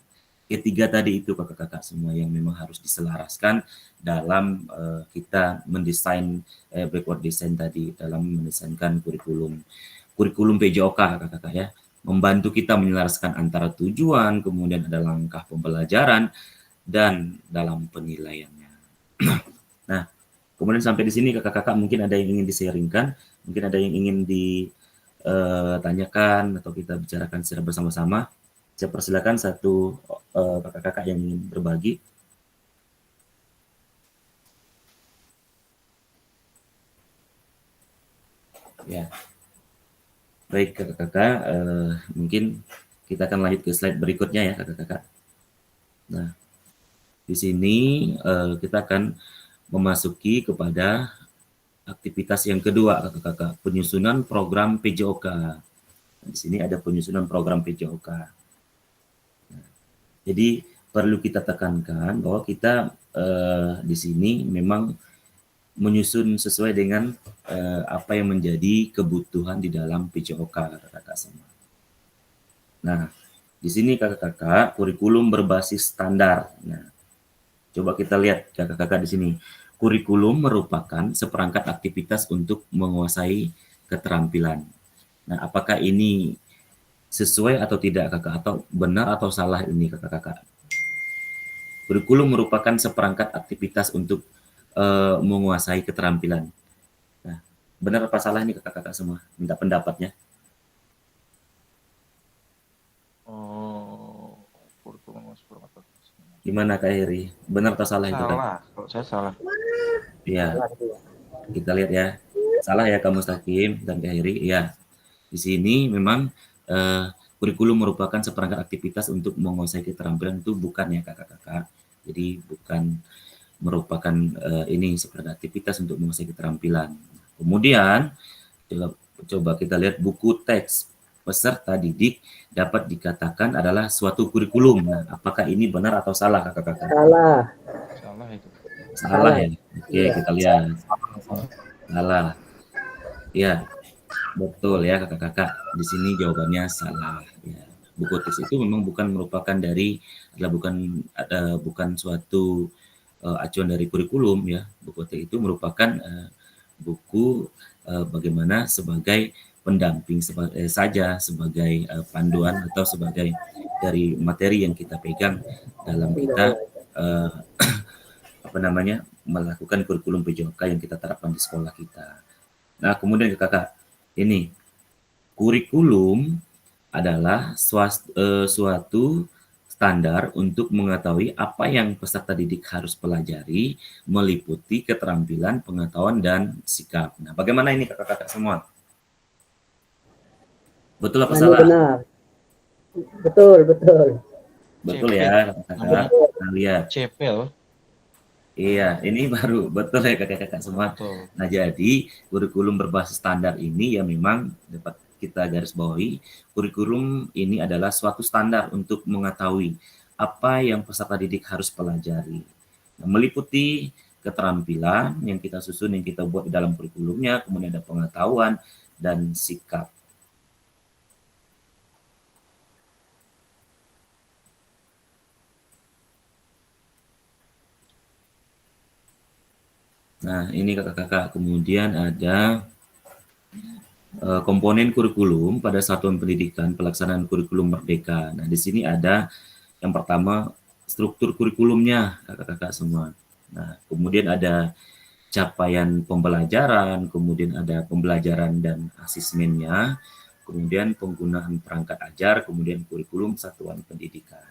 Speaker 3: Ketiga tadi itu kakak-kakak semua yang memang harus diselaraskan dalam kita mendesain backward design tadi, dalam mendesainkan kurikulum PJOK kakak-kakak ya, membantu kita menyelaraskan antara tujuan, kemudian ada langkah pembelajaran dan dalam penilaiannya. Nah, kemudian sampai di sini kakak-kakak mungkin ada yang ingin di-sharingkan, mungkin ada yang ingin ditanyakan atau kita bicarakan secara bersama-sama. Saya persilakan satu kakak-kakak yang ingin berbagi. Ya, baik kakak-kakak, mungkin kita akan lanjut ke slide berikutnya ya kakak-kakak. Nah, di sini kita akan memasuki kepada aktivitas yang kedua kakak-kakak, penyusunan program PJOK. Di sini ada penyusunan program PJOK. Nah, jadi perlu kita tekankan bahwa kita di sini memang menyusun sesuai dengan apa yang menjadi kebutuhan di dalam PJOK kakak-kakak semua. Nah, di sini kakak-kakak kurikulum berbasis standar. Nah, coba kita lihat kakak-kakak di sini. Kurikulum merupakan seperangkat aktivitas untuk menguasai keterampilan. Nah, apakah ini sesuai atau tidak kakak, atau benar atau salah ini kakak-kakak? Kurikulum merupakan seperangkat aktivitas untuk menguasai keterampilan. Nah, benar apa salah ini kakak-kakak semua? Minta pendapatnya. Gimana Kak Heri? Benar atau salah itu Kak?
Speaker 8: Salah, kalau saya salah.
Speaker 3: Iya, kita lihat ya. Salah ya Kak Mustaqim dan Kak Heri. Iya, di sini memang kurikulum merupakan seperangkat aktivitas untuk menguasai keterampilan, itu bukan ya kakak-kakak. Jadi bukan merupakan ini seperangkat aktivitas untuk menguasai keterampilan. Kemudian coba kita lihat buku teks peserta didik dapat dikatakan adalah suatu kurikulum. Nah, apakah ini benar atau salah kakak-kakak?
Speaker 4: Salah.
Speaker 8: Salah itu.
Speaker 3: Salah ya. Oke,
Speaker 4: Iya.
Speaker 3: kita lihat. Salah. Ya, betul ya kakak-kakak. Di sini jawabannya salah. Ya. Buku teks itu memang bukan merupakan bukan suatu acuan dari kurikulum ya. Buku teks itu merupakan buku bagaimana sebagai pendamping saja, sebagai panduan atau sebagai dari materi yang kita pegang dalam kita melakukan kurikulum PJOK yang kita terapkan di sekolah kita. Nah, kemudian kakak, ini kurikulum adalah suatu standar untuk mengetahui apa yang peserta didik harus pelajari, meliputi keterampilan, pengetahuan, dan sikap. Nah, bagaimana ini kakak-kakak semua? Betul apa salah?
Speaker 4: Benar. Betul.
Speaker 3: Betul ya kakak-kakak. Kita lihat.
Speaker 8: Cepel.
Speaker 3: Iya, ini baru betul ya kakak-kakak semua.
Speaker 8: Betul.
Speaker 3: Nah, jadi kurikulum berbasis standar ini ya memang dapat kita garis bawahi, kurikulum ini adalah suatu standar untuk mengetahui apa yang peserta didik harus pelajari. Nah, meliputi keterampilan yang kita susun, yang kita buat di dalam kurikulumnya, kemudian ada pengetahuan dan sikap. Nah, ini kakak-kakak. Kemudian ada komponen kurikulum pada satuan pendidikan pelaksanaan kurikulum merdeka. Nah, di sini ada yang pertama struktur kurikulumnya kakak-kakak semua. Nah, kemudian ada capaian pembelajaran, kemudian ada pembelajaran dan asesmennya, kemudian penggunaan perangkat ajar, kemudian kurikulum satuan pendidikan.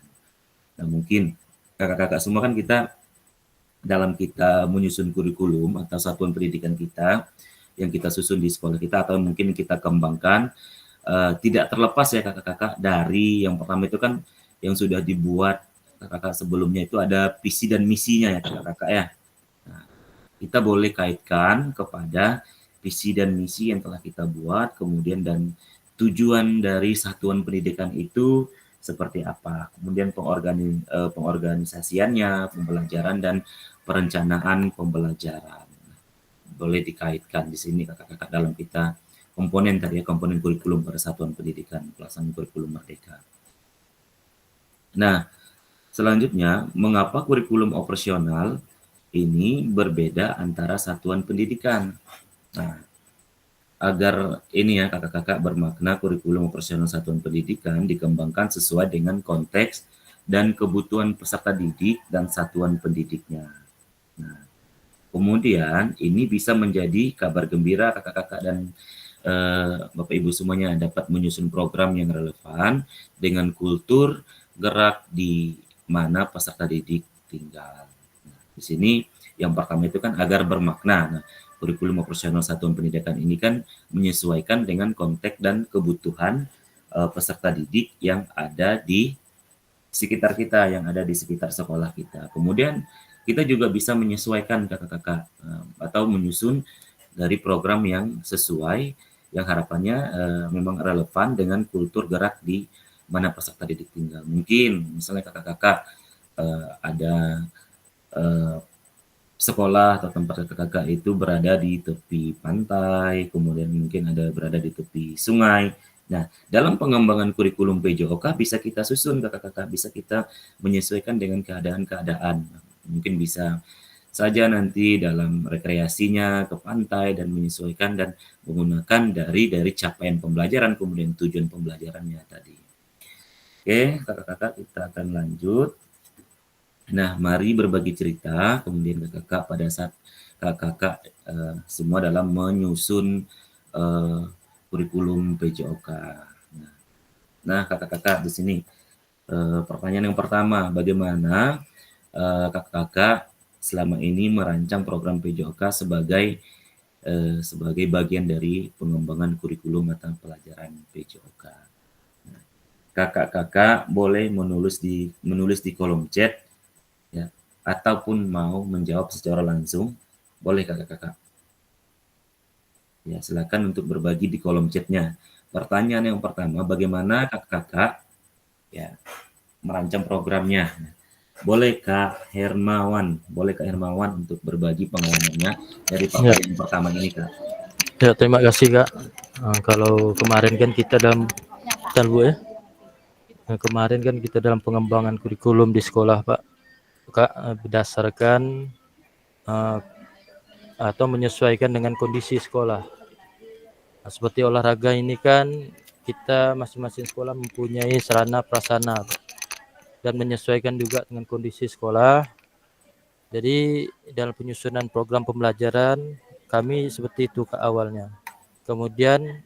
Speaker 3: Nah, mungkin kakak-kakak semua kan kita dalam kita menyusun kurikulum atau satuan pendidikan kita yang kita susun di sekolah kita atau mungkin kita kembangkan tidak terlepas ya kakak-kakak dari yang pertama itu kan yang sudah dibuat kakak-kakak sebelumnya itu ada visi dan misinya ya kakak-kakak ya. Nah, kita boleh kaitkan kepada visi dan misi yang telah kita buat, kemudian dan tujuan dari satuan pendidikan itu seperti apa, kemudian pengorganisasiannya, pembelajaran dan perencanaan pembelajaran. Boleh dikaitkan di sini kakak-kakak dalam kita komponen tadi ya, komponen kurikulum pada satuan pendidikan pelaksanaan kurikulum merdeka. Nah, selanjutnya mengapa kurikulum operasional ini berbeda antara satuan pendidikan? Nah, agar ini ya kakak-kakak bermakna kurikulum operasional satuan pendidikan dikembangkan sesuai dengan konteks dan kebutuhan peserta didik dan satuan pendidiknya. Nah, kemudian ini bisa menjadi kabar gembira kakak-kakak dan Bapak Ibu semuanya dapat menyusun program yang relevan dengan kultur gerak di mana peserta didik tinggal. Nah, di sini yang pertama itu kan agar bermakna. Nah, kurikulum operasional satuan pendidikan ini kan menyesuaikan dengan konteks dan kebutuhan peserta didik yang ada di sekitar kita, yang ada di sekitar sekolah kita. Kemudian kita juga bisa menyesuaikan kakak-kakak atau menyusun dari program yang sesuai, yang harapannya memang relevan dengan kultur gerak di mana peserta didik tinggal. Mungkin misalnya kakak-kakak ada sekolah atau tempat kakak-kakak itu berada di tepi pantai, kemudian mungkin ada berada di tepi sungai. Nah, dalam pengembangan kurikulum PJOK bisa kita susun kakak-kakak, bisa kita menyesuaikan dengan keadaan-keadaan. Mungkin bisa saja nanti dalam rekreasinya ke pantai dan menyesuaikan dan menggunakan dari capaian pembelajaran kemudian tujuan pembelajarannya tadi. Oke, kakak-kakak kita akan lanjut. Nah, mari berbagi cerita kemudian kakak-kakak pada saat kakak-kakak semua dalam menyusun kurikulum PJOK. Nah, kakak-kakak di sini pertanyaan yang pertama, bagaimana kakak-kakak selama ini merancang program PJOK sebagai bagian dari pengembangan kurikulum atau pelajaran PJOK. Nah, kakak-kakak boleh menulis di kolom chat ya, ataupun mau menjawab secara langsung, boleh kakak-kakak. Ya, silakan untuk berbagi di kolom chatnya. Pertanyaan yang pertama, bagaimana kakak-kakak ya merancang programnya? Boleh Kak Hermawan untuk berbagi pengalamannya dari pertanyaan pertama ini Kak.
Speaker 12: Ya, terima kasih Kak. Kalau kemarin kan kita dalam kemarin kan kita dalam pengembangan kurikulum di sekolah Pak, Kak, berdasarkan atau menyesuaikan dengan kondisi sekolah. Nah, seperti olahraga ini kan kita masing-masing sekolah mempunyai sarana prasarana dan menyesuaikan juga dengan kondisi sekolah. Jadi dalam penyusunan program pembelajaran kami seperti itu ke awalnya. Kemudian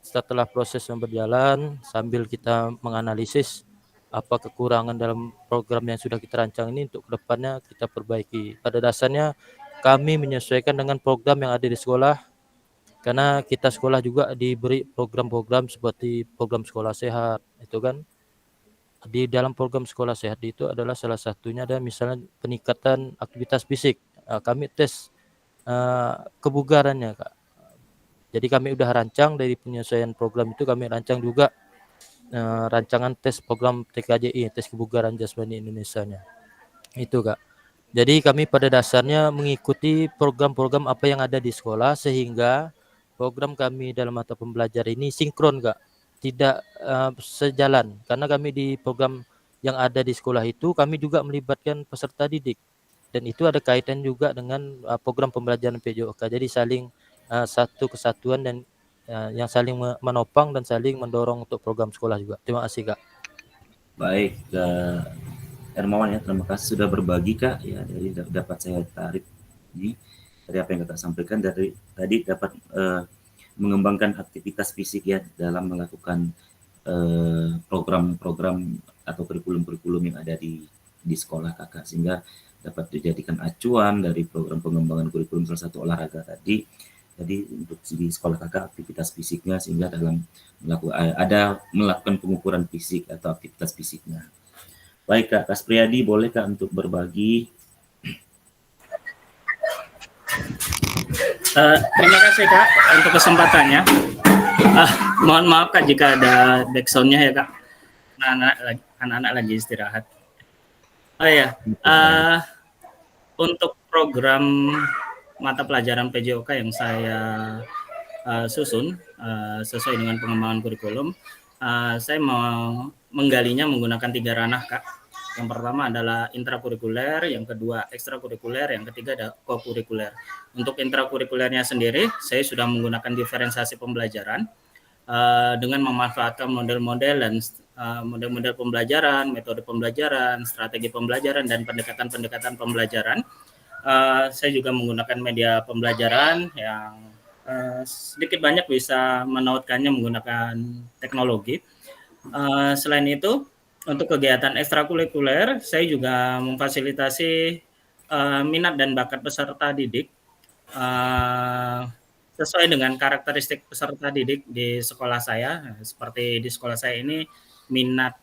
Speaker 12: setelah proses yang berjalan sambil kita menganalisis apa kekurangan dalam program yang sudah kita rancang ini untuk kedepannya kita perbaiki. Pada dasarnya kami menyesuaikan dengan program yang ada di sekolah karena kita sekolah juga diberi program-program seperti program sekolah sehat itu kan. Di dalam program sekolah sehat itu adalah salah satunya ada misalnya peningkatan aktivitas fisik. Kami tes kebugarannya Kak. Jadi kami udah rancang dari penyesuaian program itu kami rancang juga rancangan tes program TKJI, tes kebugaran jasmani Indonesianya. Itu Kak. Jadi kami pada dasarnya mengikuti program-program apa yang ada di sekolah sehingga program kami dalam mata pembelajaran ini sinkron Kak. Tidak sejalan karena kami di program yang ada di sekolah itu kami juga melibatkan peserta didik dan itu ada kaitan juga dengan program pembelajaran PJOK. Jadi saling satu kesatuan dan yang saling menopang dan saling mendorong untuk program sekolah juga. Terima kasih Kak.
Speaker 3: Baik, Hermawan ya, terima kasih sudah berbagi Kak ya, dari dapat saya tarik ini dari apa yang Kakak sampaikan dari tadi dapat mengembangkan aktivitas fisik ya dalam melakukan program-program atau kurikulum-kurikulum yang ada di sekolah Kakak, sehingga dapat dijadikan acuan dari program pengembangan kurikulum salah satu olahraga tadi. Jadi untuk di sekolah Kakak aktivitas fisiknya, sehingga dalam melakukan pengukuran fisik atau aktivitas fisiknya. Baik Kak, Kas Priyadi boleh Kak untuk berbagi?
Speaker 9: Terima kasih Kak untuk kesempatannya. Mohon maaf Kak jika ada backsound-nya ya Kak. Anak-anak lagi istirahat. Oh ya, untuk program mata pelajaran PJOK yang saya susun sesuai dengan pengembangan kurikulum, saya mau menggalinya menggunakan 3 ranah Kak. Yang pertama adalah intrakurikuler, yang kedua ekstrakurikuler, yang ketiga ada kokurikuler. Untuk intrakurikulernya sendiri, saya sudah menggunakan diferensiasi pembelajaran dengan memanfaatkan model-model dan model-model pembelajaran, metode pembelajaran, strategi pembelajaran, dan pendekatan-pendekatan pembelajaran. Saya juga menggunakan media pembelajaran yang sedikit banyak bisa menautkannya menggunakan teknologi. Selain itu, untuk kegiatan ekstrakurikuler, saya juga memfasilitasi minat dan bakat peserta didik sesuai dengan karakteristik peserta didik di sekolah saya. Seperti di sekolah saya ini minat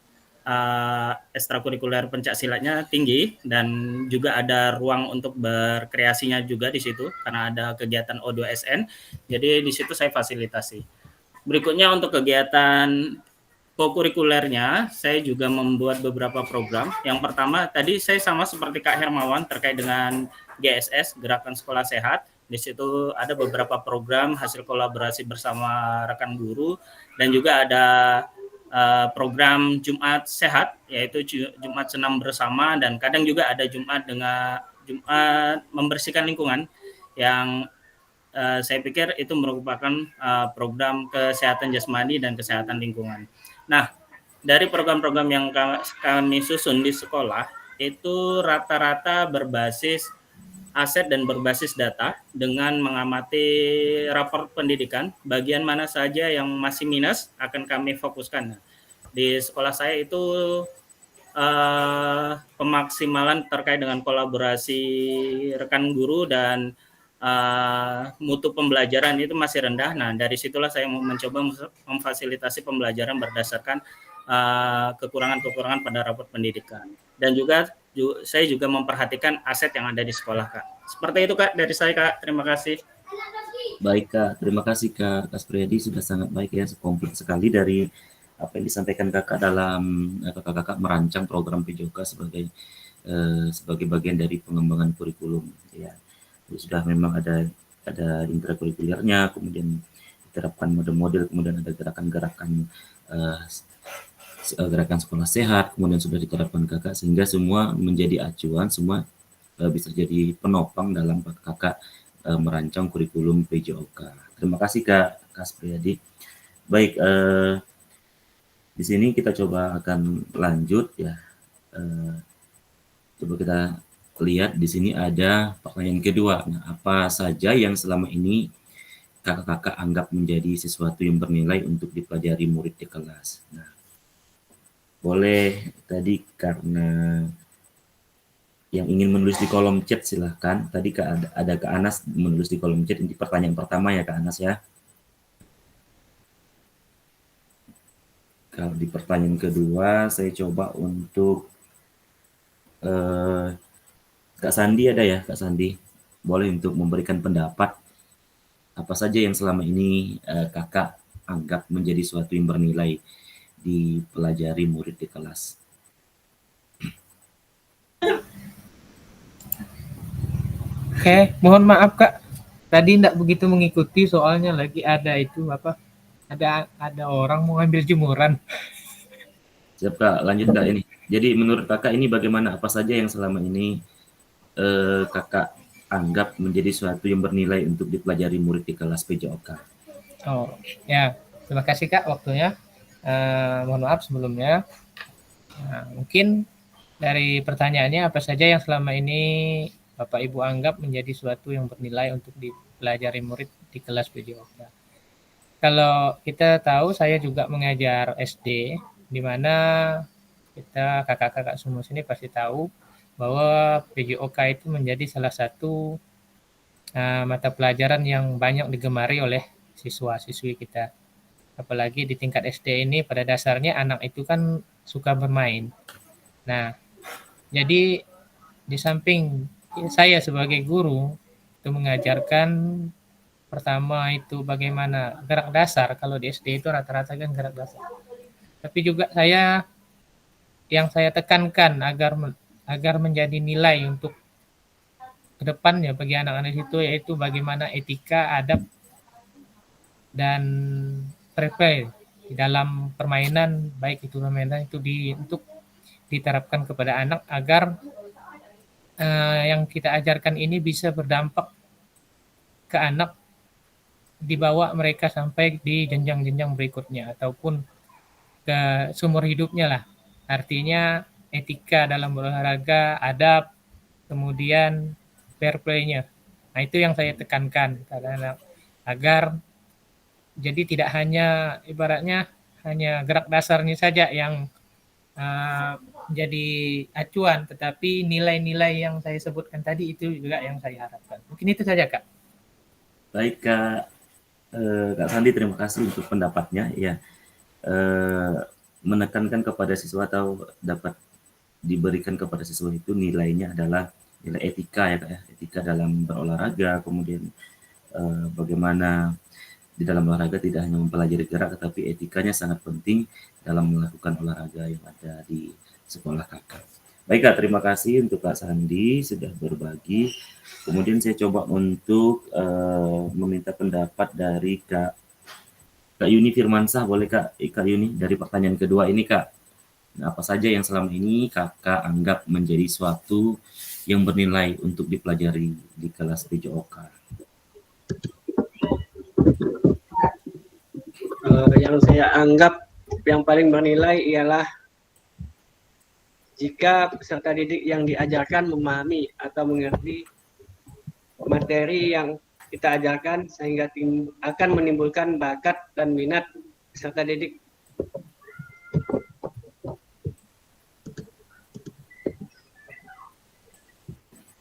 Speaker 9: ekstrakurikuler pencaksilatnya tinggi, dan juga ada ruang untuk berkreasinya juga di situ karena ada kegiatan O2SN. Jadi di situ saya fasilitasi. Berikutnya untuk kegiatan kokurikulernya, saya juga membuat beberapa program. Yang pertama tadi saya sama seperti Kak Hermawan terkait dengan GSS, Gerakan Sekolah Sehat. Di situ ada beberapa program hasil kolaborasi bersama rekan guru, dan juga ada program Jumat Sehat, yaitu Jumat Senam bersama, dan kadang juga ada Jumat membersihkan lingkungan, yang saya pikir itu merupakan program kesehatan jasmani dan kesehatan lingkungan. Nah, dari program-program yang kami susun di sekolah, itu rata-rata berbasis aset dan berbasis data dengan mengamati rapor pendidikan, bagian mana saja yang masih minus akan kami fokuskan. Di sekolah saya itu pemaksimalan terkait dengan kolaborasi rekan guru dan mutu pembelajaran itu masih rendah. Nah, dari situlah saya mencoba memfasilitasi pembelajaran berdasarkan kekurangan-kekurangan pada rapor pendidikan. Dan juga saya juga memperhatikan aset yang ada di sekolah, Kak. Seperti itu, Kak, dari saya, Kak. Terima kasih.
Speaker 3: Baik, Kak. Terima kasih, Kak. Kas Priyadi sudah sangat baik ya, komplit sekali dari apa yang disampaikan Kakak dalam Kakak merancang program PJOK sebagai bagian dari pengembangan kurikulum ya. Sudah memang ada intrakurikulernya, kemudian diterapkan model-model, kemudian ada gerakan-gerakan gerakan sekolah sehat, kemudian sudah diterapkan Kakak, sehingga semua menjadi acuan, semua bisa jadi penopang dalam Kakak merancang kurikulum PJOK. Terima kasih Kak Kas Priyadi. Baik, di sini kita coba akan lanjut ya. Coba kita lihat di sini ada pertanyaan kedua. Nah, apa saja yang selama ini kakak-kakak anggap menjadi sesuatu yang bernilai untuk dipelajari murid di kelas? Nah, boleh tadi karena yang ingin menulis di kolom chat silahkan. Tadi ada Kak Anas menulis di kolom chat. Ini pertanyaan pertama ya Kak Anas ya. Kalau di pertanyaan kedua saya coba untuk Kak Sandi ada ya, Kak Sandi. Boleh untuk memberikan pendapat apa saja yang selama ini kakak anggap menjadi suatu yang bernilai dipelajari murid di kelas.
Speaker 13: Oke, mohon maaf Kak. Tadi tidak begitu mengikuti soalnya lagi ada itu apa? Ada orang mau ambil jemuran.
Speaker 3: Siap Kak, lanjut Kak ini. Jadi menurut kakak ini bagaimana, apa saja yang selama ini kakak anggap menjadi suatu yang bernilai untuk dipelajari murid di kelas PJOK?
Speaker 13: Oh, ya. Terima kasih Kak waktunya. Mohon maaf sebelumnya. Nah, mungkin dari pertanyaannya apa saja yang selama ini Bapak Ibu anggap menjadi suatu yang bernilai untuk dipelajari murid di kelas PJOK. Kalau kita tahu saya juga mengajar SD, di mana kita kakak-kakak semua sini pasti tahu bahwa PJOK itu menjadi salah satu mata pelajaran yang banyak digemari oleh siswa-siswi kita. Apalagi di tingkat SD ini pada dasarnya anak itu kan suka bermain. Nah, jadi di samping saya sebagai guru itu mengajarkan pertama itu bagaimana gerak dasar. Kalau di SD itu rata-rata kan gerak dasar. Tapi juga yang saya tekankan agar menjadi nilai untuk kedepannya bagi anak-anak itu yaitu bagaimana etika, adab, dan fair play di dalam permainan, baik itu permainan itu untuk diterapkan kepada anak agar yang kita ajarkan ini bisa berdampak ke anak, dibawa mereka sampai di jenjang-jenjang berikutnya ataupun ke seumur hidupnya lah. Artinya etika dalam berolahraga, adab, kemudian fair play-nya. Nah, itu yang saya tekankan karena agar jadi tidak hanya ibaratnya hanya gerak dasarnya saja yang jadi acuan, tetapi nilai-nilai yang saya sebutkan tadi itu juga yang saya harapkan. Mungkin itu saja Kak.
Speaker 3: Baik Kak Sandi, terima kasih untuk pendapatnya. Ya, menekankan kepada siswa atau dapat diberikan kepada siswa itu nilainya adalah nilai etika ya Kak ya, etika dalam berolahraga, kemudian bagaimana di dalam olahraga tidak hanya mempelajari gerak, tetapi etikanya sangat penting dalam melakukan olahraga yang ada di sekolah kakak. Baik Kak, terima kasih untuk Kak Sandi sudah berbagi. Kemudian saya coba untuk meminta pendapat dari Kak Yuni Firmansah. Boleh Kak Yuni, dari pertanyaan kedua ini Kak. Nah, apa saja yang selama ini kakak anggap menjadi suatu yang bernilai untuk dipelajari di kelas PJOK?
Speaker 7: Yang saya anggap yang paling bernilai ialah jika peserta didik yang diajarkan memahami atau mengerti materi yang kita ajarkan sehingga akan menimbulkan bakat dan minat peserta didik.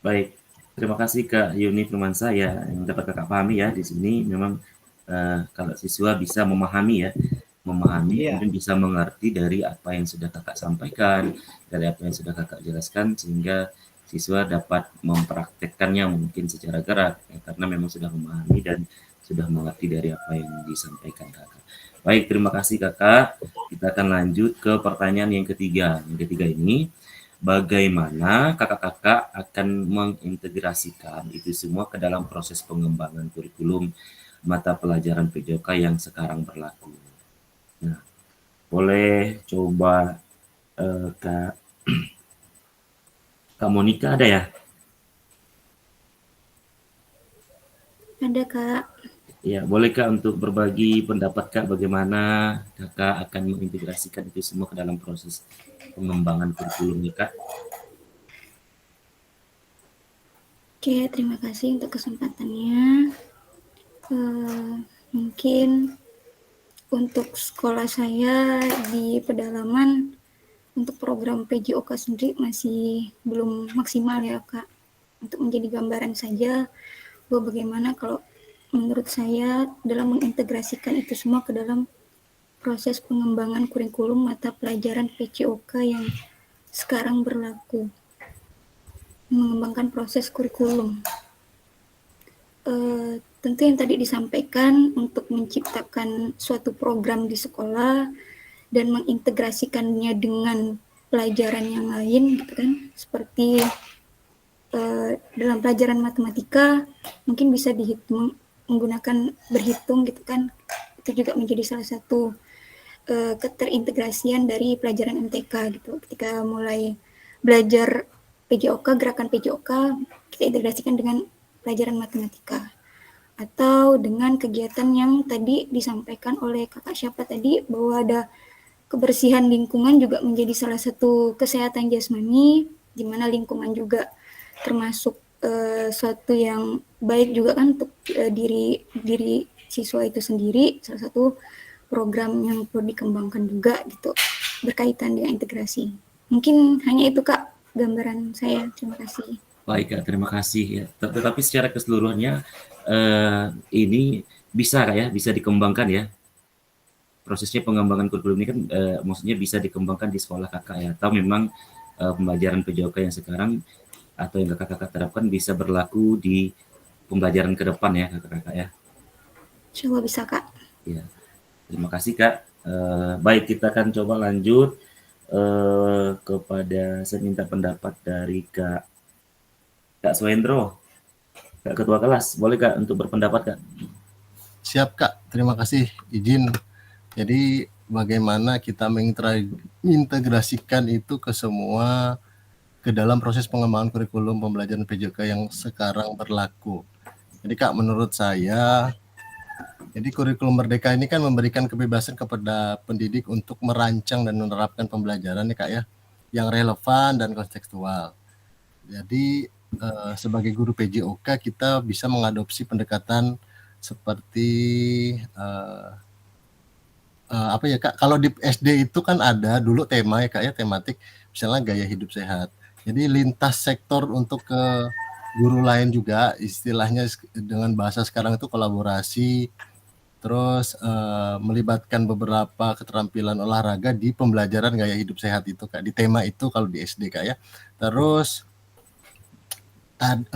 Speaker 3: Baik, terima kasih Kak Yuni Firmansah ya, yang dapat kakak pahami ya di sini memang kalau siswa bisa memahami ya, kemudian bisa mengerti dari apa yang sudah kakak sampaikan, dari apa yang sudah kakak jelaskan, sehingga siswa dapat mempraktekkannya mungkin secara gerak ya, karena memang sudah memahami dan sudah mengerti dari apa yang disampaikan kakak. Baik, terima kasih kakak. Kita akan lanjut ke pertanyaan yang ketiga. Yang ketiga ini, bagaimana kakak-kakak akan mengintegrasikan itu semua ke dalam proses pengembangan kurikulum mata pelajaran PJOK yang sekarang berlaku. Nah, boleh coba Kak Monica ada ya?
Speaker 10: Ada Kak.
Speaker 3: Ya, boleh Kak untuk berbagi pendapat Kak bagaimana kakak akan mengintegrasikan itu semua ke dalam proses pengembangan kurikulumnya Kak?
Speaker 10: Oke, terima kasih untuk kesempatannya. Mungkin untuk sekolah saya di pedalaman untuk program PJOK sendiri masih belum maksimal ya Kak. Untuk menjadi gambaran saja bahwa bagaimana kalau menurut saya dalam mengintegrasikan itu semua ke dalam proses pengembangan kurikulum mata pelajaran PJOK yang sekarang berlaku. Mengembangkan proses kurikulum. Tentu yang tadi disampaikan untuk menciptakan suatu program di sekolah dan mengintegrasikannya dengan pelajaran yang lain gitu kan, seperti dalam pelajaran matematika mungkin bisa dihitung menggunakan berhitung gitu kan, itu juga menjadi salah satu keterintegrasian dari pelajaran MTK gitu. Ketika mulai belajar PJOK, gerakan PJOK kita integrasikan dengan pelajaran matematika. atau dengan kegiatan yang tadi disampaikan oleh kakak siapa tadi, bahwa ada kebersihan lingkungan juga menjadi salah satu kesehatan jasmani, di mana lingkungan juga termasuk suatu yang baik juga kan untuk diri siswa itu sendiri, salah satu program yang perlu dikembangkan juga gitu berkaitan dengan integrasi. Mungkin hanya itu Kak gambaran saya. Terima kasih.
Speaker 3: Baik Kak, terima kasih ya. Tetapi secara keseluruhannya ini bisa Kak ya, bisa dikembangkan ya. Prosesnya pengembangan kurikulum ini kan maksudnya bisa dikembangkan di sekolah Kakak ya, atau memang pembelajaran PJOK yang sekarang atau yang Kakak terapkan bisa berlaku di pembelajaran ke depan ya Kakak ya.
Speaker 10: Insya Allah bisa Kak.
Speaker 3: Ya, terima kasih Kak. Baik, kita akan coba lanjut kepada saya minta pendapat dari Kak Swendro, Kak Ketua Kelas. Boleh Kak untuk berpendapat Kak?
Speaker 14: Siap Kak, terima kasih izin. Jadi bagaimana kita mengintegrasikan itu ke dalam proses pengembangan kurikulum pembelajaran PJOK yang sekarang berlaku. Jadi Kak, menurut saya, jadi kurikulum Merdeka ini kan memberikan kebebasan kepada pendidik untuk merancang dan menerapkan pembelajaran ya Kak ya, yang relevan dan kontekstual. Jadi sebagai guru PJOK kita bisa mengadopsi pendekatan seperti apa ya Kak, kalau di SD itu kan ada dulu tema ya Kak ya, tematik misalnya gaya hidup sehat. Jadi lintas sektor untuk ke guru lain juga, istilahnya dengan bahasa sekarang itu kolaborasi, terus melibatkan beberapa keterampilan olahraga di pembelajaran gaya hidup sehat itu Kak, di tema itu kalau di SD Kak ya. Terus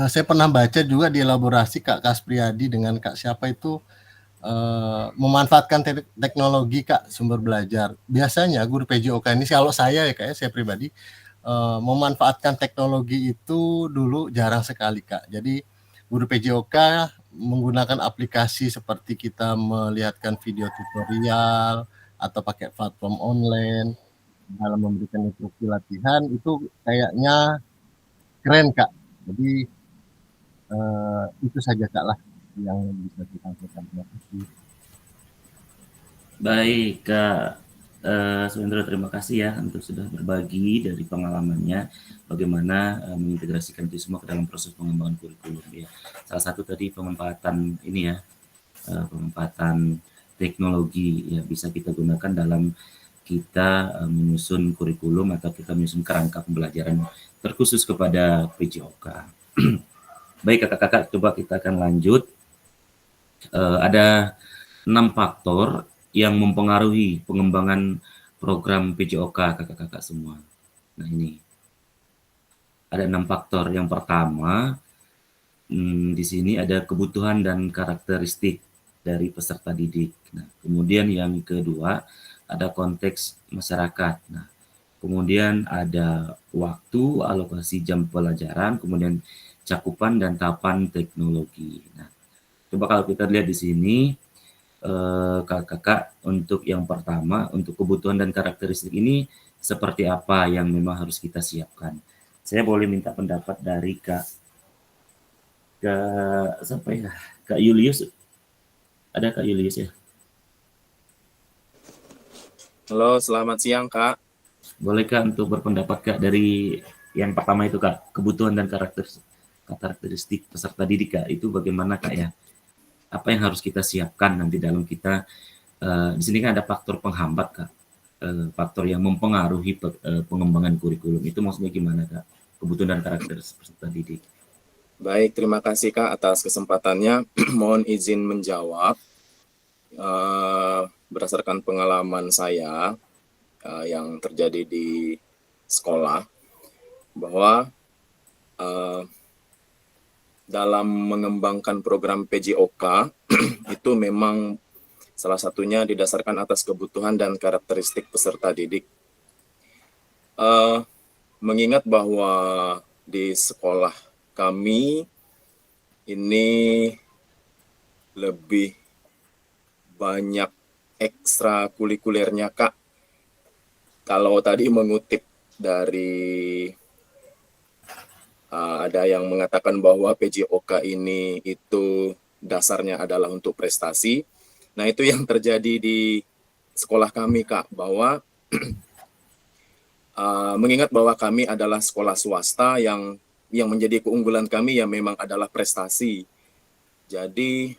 Speaker 14: saya pernah baca juga di elaborasi Kak Kaspriyadi dengan Kak siapa itu memanfaatkan teknologi Kak sumber belajar. Biasanya guru PJOK ini kalau saya ya Kak ya, saya pribadi memanfaatkan teknologi itu dulu jarang sekali Kak. Jadi guru PJOK menggunakan aplikasi seperti kita melihatkan video tutorial atau pakai platform online dalam memberikan instruksi latihan itu kayaknya keren Kak. Jadi itu saja Kak lah yang bisa kita sampaikan.
Speaker 3: Baik Kak Swendro, terima kasih ya untuk sudah berbagi dari pengalamannya bagaimana mengintegrasikan itu semua ke dalam proses pengembangan kurikulum ya. Salah satu tadi pemanfaatan ini ya, pemanfaatan teknologi ya bisa kita gunakan dalam kita menyusun kurikulum atau kita menyusun kerangka pembelajaran terkhusus kepada PJOK. Baik kakak-kakak, coba kita akan lanjut. Ada 6 faktor yang mempengaruhi pengembangan program PJOK kakak-kakak semua. Nah ini ada 6 faktor. Yang pertama di sini ada kebutuhan dan karakteristik dari peserta didik. Nah, kemudian yang kedua ada konteks masyarakat. Nah, kemudian ada waktu, alokasi jam pelajaran, kemudian cakupan dan tahapan teknologi. Nah, coba kalau kita lihat di sini kakak-kakak untuk yang pertama untuk kebutuhan dan karakteristik ini seperti apa yang memang harus kita siapkan. Saya boleh minta pendapat dari Kak siapa ya? Kak Julius. Ada Kak Julius ya?
Speaker 15: Halo, selamat siang Kak.
Speaker 3: Boleh Kak untuk berpendapat Kak dari yang pertama itu Kak, kebutuhan dan karakteristik peserta didik Kak, itu bagaimana Kak ya? Apa yang harus kita siapkan nanti dalam kita di sini kan ada faktor penghambat Kak, faktor yang mempengaruhi pengembangan kurikulum itu maksudnya gimana Kak? Kebutuhan dan karakteristik peserta didik.
Speaker 15: Baik, terima kasih Kak atas kesempatannya. Mohon izin menjawab berdasarkan pengalaman saya yang terjadi di sekolah bahwa dalam mengembangkan program PJOK itu memang salah satunya didasarkan atas kebutuhan dan karakteristik peserta didik. Mengingat bahwa di sekolah kami ini lebih banyak ekstrakurikulernya Kak. Kalau tadi mengutip dari ada yang mengatakan bahwa PJOK ini itu dasarnya adalah untuk prestasi. Nah, itu yang terjadi di sekolah kami, Kak, bahwa mengingat bahwa kami adalah sekolah swasta yang menjadi keunggulan kami ya memang adalah prestasi. Jadi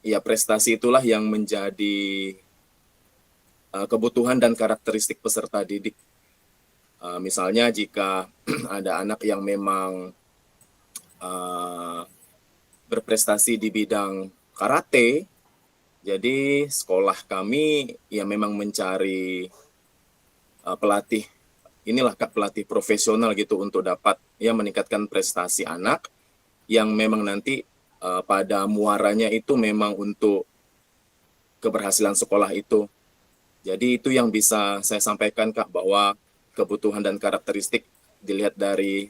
Speaker 15: ya prestasi itulah yang menjadi kebutuhan dan karakteristik peserta didik. Misalnya jika ada anak yang memang berprestasi di bidang karate, jadi sekolah kami ya memang mencari pelatih, inilah Kak, pelatih profesional gitu untuk dapat ya meningkatkan prestasi anak yang memang nanti pada muaranya itu memang untuk keberhasilan sekolah itu. Jadi itu yang bisa saya sampaikan, Kak, bahwa kebutuhan dan karakteristik dilihat dari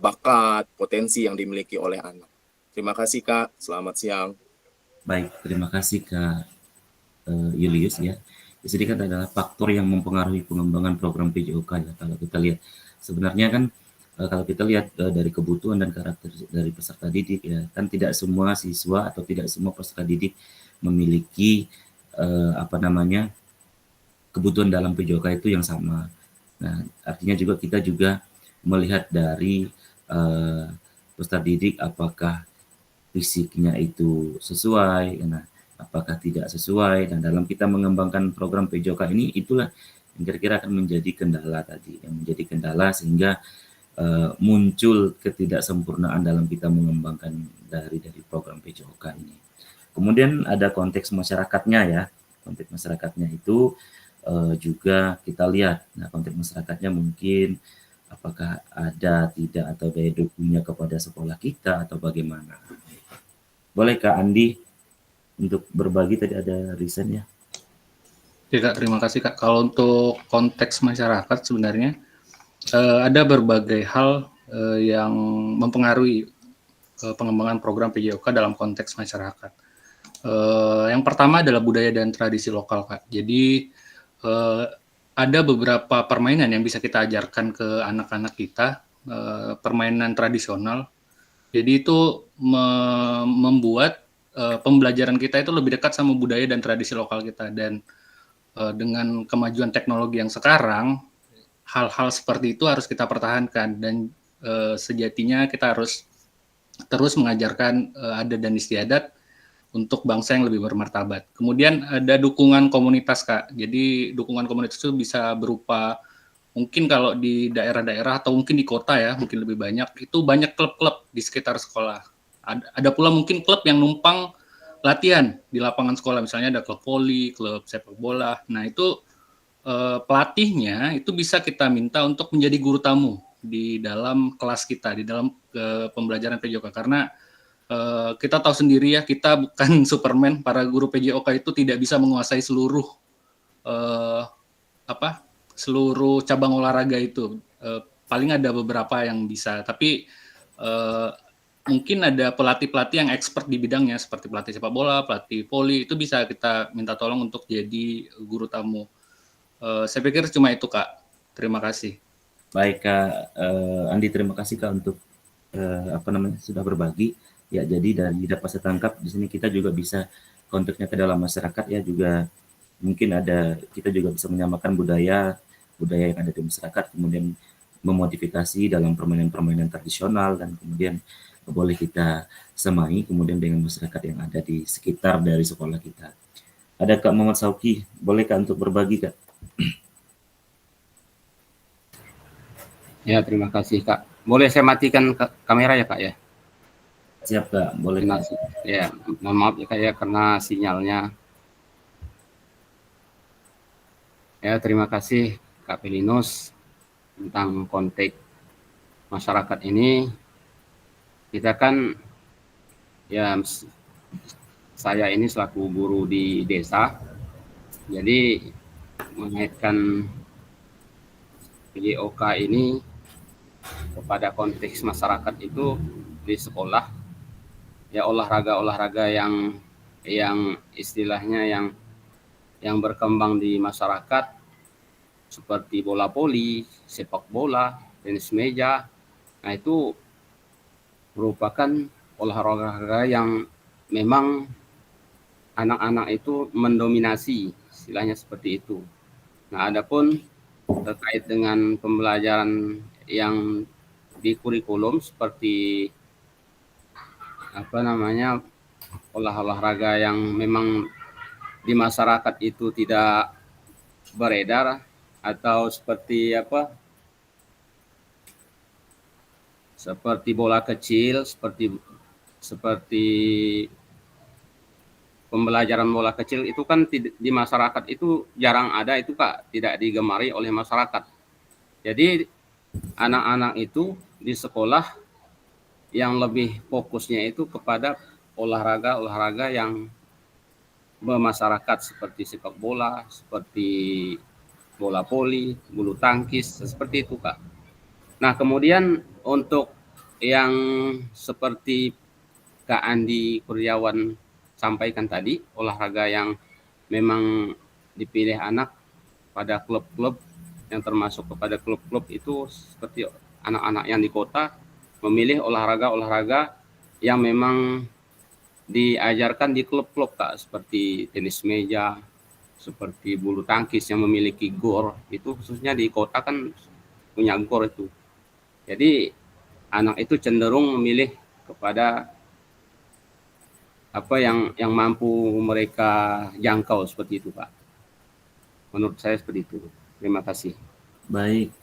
Speaker 15: bakat, potensi yang dimiliki oleh anak. Terima kasih, Kak. Selamat siang.
Speaker 3: Baik, terima kasih Kak Julius ya. Di sini kan adalah faktor yang mempengaruhi pengembangan program PJOK ya. Kalau kita lihat sebenarnya kan kalau kita lihat dari kebutuhan dan karakter dari peserta didik ya, kan tidak semua siswa atau tidak semua peserta didik memiliki kebutuhan dalam PJOK itu yang sama. Nah, artinya juga kita juga melihat dari peserta didik apakah fisiknya itu sesuai, nah, apakah tidak sesuai. Dan dalam kita mengembangkan program PJOK ini, itulah yang kira-kira akan menjadi kendala tadi, yang menjadi kendala sehingga muncul ketidaksempurnaan dalam kita mengembangkan dari program PJOK ini. Kemudian ada konteks masyarakatnya ya, konteks masyarakatnya itu juga kita lihat. Nah, konteks masyarakatnya mungkin apakah ada tidak atau daya dukungnya kepada sekolah kita atau bagaimana. Boleh Kak Andi untuk berbagi, tadi ada reason ya.
Speaker 6: Oke Kak, terima kasih Kak. Kalau untuk konteks masyarakat sebenarnya ada berbagai hal yang mempengaruhi pengembangan program PJOK dalam konteks masyarakat. Yang pertama adalah budaya dan tradisi lokal, Kak. Jadi ada beberapa permainan yang bisa kita ajarkan ke anak-anak kita, permainan tradisional. Jadi itu membuat pembelajaran kita itu lebih dekat sama budaya dan tradisi lokal kita. Dan dengan kemajuan teknologi yang sekarang, hal-hal seperti itu harus kita pertahankan. Dan sejatinya kita harus terus mengajarkan adat dan istiadat untuk bangsa yang lebih bermartabat. Kemudian ada dukungan komunitas, Kak. Jadi dukungan komunitas itu bisa berupa, mungkin kalau di daerah-daerah atau mungkin di kota ya, mungkin lebih banyak, itu banyak klub-klub di sekitar sekolah. Ada pula mungkin klub yang numpang latihan di lapangan sekolah, misalnya ada klub voli, klub sepak bola. Nah itu pelatihnya itu bisa kita minta untuk menjadi guru tamu di dalam kelas kita, di dalam pembelajaran PJOK, karena kita tahu sendiri ya, kita bukan Superman. Para guru PJOK itu tidak bisa menguasai seluruh seluruh cabang olahraga itu. Paling ada beberapa yang bisa, tapi mungkin ada pelatih-pelatih yang expert di bidangnya, seperti pelatih sepak bola, pelatih voli, itu bisa kita minta tolong untuk jadi guru tamu. Saya pikir cuma itu, Kak. Terima kasih.
Speaker 3: Baik Kak Andi, terima kasih Kak untuk sudah berbagi. Ya, jadi dari dapat saya tangkap di sini kita juga bisa konteksnya ke dalam masyarakat ya, juga mungkin kita juga bisa menyamakan budaya yang ada di masyarakat, kemudian memodifikasi dalam permainan-permainan tradisional, dan kemudian boleh kita semai kemudian dengan masyarakat yang ada di sekitar dari sekolah kita. Ada Kak Muhammad Sauki, boleh Kak untuk berbagi Kak?
Speaker 16: Ya, terima kasih Kak. Boleh saya matikan kamera ya Kak ya?
Speaker 3: Siap Kak, boleh Kak.
Speaker 16: Ya, mohon maaf ya Kak ya karena sinyalnya. Ya, terima kasih Kak Pelinus tentang konteks masyarakat ini. Kita kan ya, saya ini selaku guru di desa, jadi mengaitkan PJOK ini kepada konteks masyarakat itu di sekolah. Ya, olahraga yang istilahnya yang berkembang di masyarakat seperti bola voli, sepak bola, tenis meja. Nah, itu merupakan olahraga memang anak-anak itu mendominasi, istilahnya seperti itu. Nah, adapun terkait dengan pembelajaran yang di kurikulum seperti olahraga yang memang di masyarakat itu tidak beredar, atau seperti seperti bola kecil, seperti pembelajaran bola kecil itu kan di masyarakat itu jarang ada itu Kak, tidak digemari oleh masyarakat. Jadi anak-anak itu di sekolah yang lebih fokusnya itu kepada olahraga yang bermasyarakat seperti sepak bola, seperti bola voli, bulu tangkis, seperti itu Kak. Nah, kemudian untuk yang seperti Kak Andi Kurniawan sampaikan tadi, olahraga yang memang dipilih anak pada klub-klub yang termasuk kepada klub-klub itu seperti anak-anak yang di kota memilih olahraga-olahraga yang memang diajarkan di klub-klub Kak, seperti tenis meja, seperti bulu tangkis yang memiliki gor, itu khususnya di kota kan punya gor itu. Jadi anak itu cenderung memilih kepada apa yang mampu mereka jangkau seperti itu Pak. Menurut saya seperti itu. Terima kasih.
Speaker 3: Baik,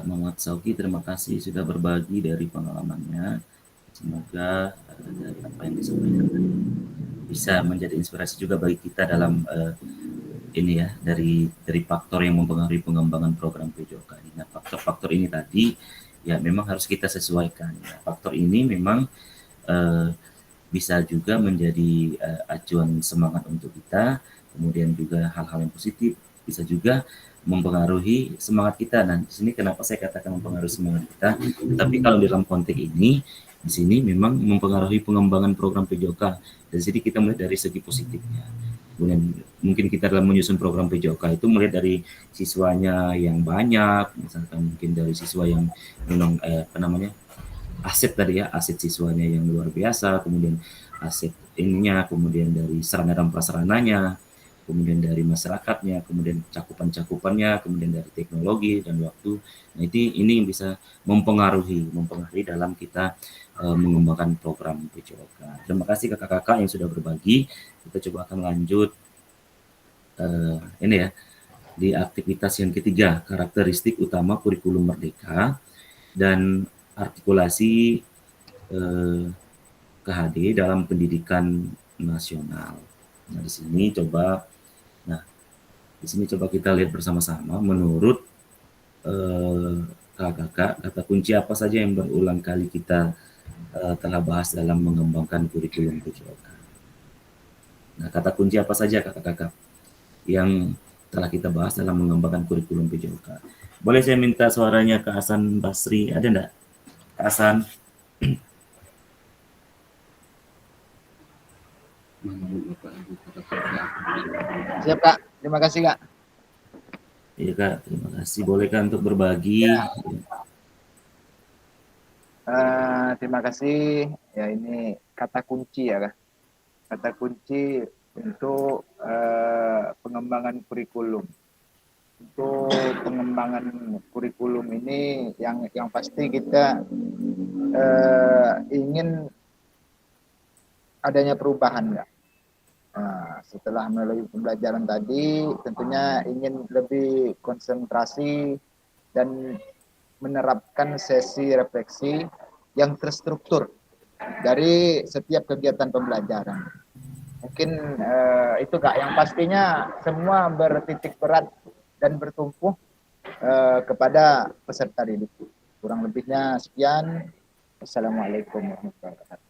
Speaker 3: Muhammad Sauki, terima kasih sudah berbagi dari pengalamannya. Semoga dari apa yang disampaikan tadi bisa menjadi inspirasi juga bagi kita dalam ini ya, dari faktor yang mempengaruhi pengembangan program PJOK ini. Nah, faktor-faktor ini tadi ya memang harus kita sesuaikan. Nah, faktor ini memang bisa juga menjadi acuan semangat untuk kita, kemudian juga hal-hal yang positif bisa juga mempengaruhi semangat kita. Nah, di sini kenapa saya katakan mempengaruhi semangat kita? Tapi kalau dalam konteks ini, di sini memang mempengaruhi pengembangan program PJOK. Dari sini kita melihat dari segi positifnya. Kemudian mungkin kita dalam menyusun program PJOK itu melihat dari siswanya yang banyak, misalkan mungkin dari siswa yang memang aset tadi ya, aset siswanya yang luar biasa, kemudian aset ininya, kemudian dari sarana dan prasarananya, kemudian dari masyarakatnya, kemudian cakupan-cakupannya, kemudian dari teknologi dan waktu. Nah, ini yang bisa mempengaruhi dalam kita mengembangkan program PJOK. Terima kasih kakak-kakak yang sudah berbagi. Kita coba akan lanjut ini ya, di aktivitas yang ketiga, karakteristik utama kurikulum Merdeka dan artikulasi KHD dalam pendidikan nasional. Nah, di sini coba kita lihat bersama-sama menurut kakak-kakak, kata kunci apa saja yang berulang kali kita telah bahas dalam mengembangkan kurikulum PJOK. Nah, kata kunci apa saja kakak-kakak yang telah kita bahas dalam mengembangkan kurikulum PJOK? Boleh saya minta suaranya ke Hasan Basri, ada enggak? Hasan.
Speaker 17: Siap Kak, terima kasih Kak.
Speaker 3: Iya Kak, terima kasih. Boleh Kak untuk berbagi? Ya.
Speaker 17: Terima kasih. Ya, ini kata kunci ya Kak. Kata kunci untuk pengembangan kurikulum. Untuk pengembangan kurikulum ini yang pasti kita ingin adanya perubahan ya. Nah, setelah melalui pembelajaran tadi tentunya ingin lebih konsentrasi dan menerapkan sesi refleksi yang terstruktur dari setiap kegiatan pembelajaran. Mungkin itu Kak, yang pastinya semua bertitik berat dan bertumpu kepada peserta didik. Kurang lebihnya sekian. Assalamualaikum warahmatullahi wabarakatuh.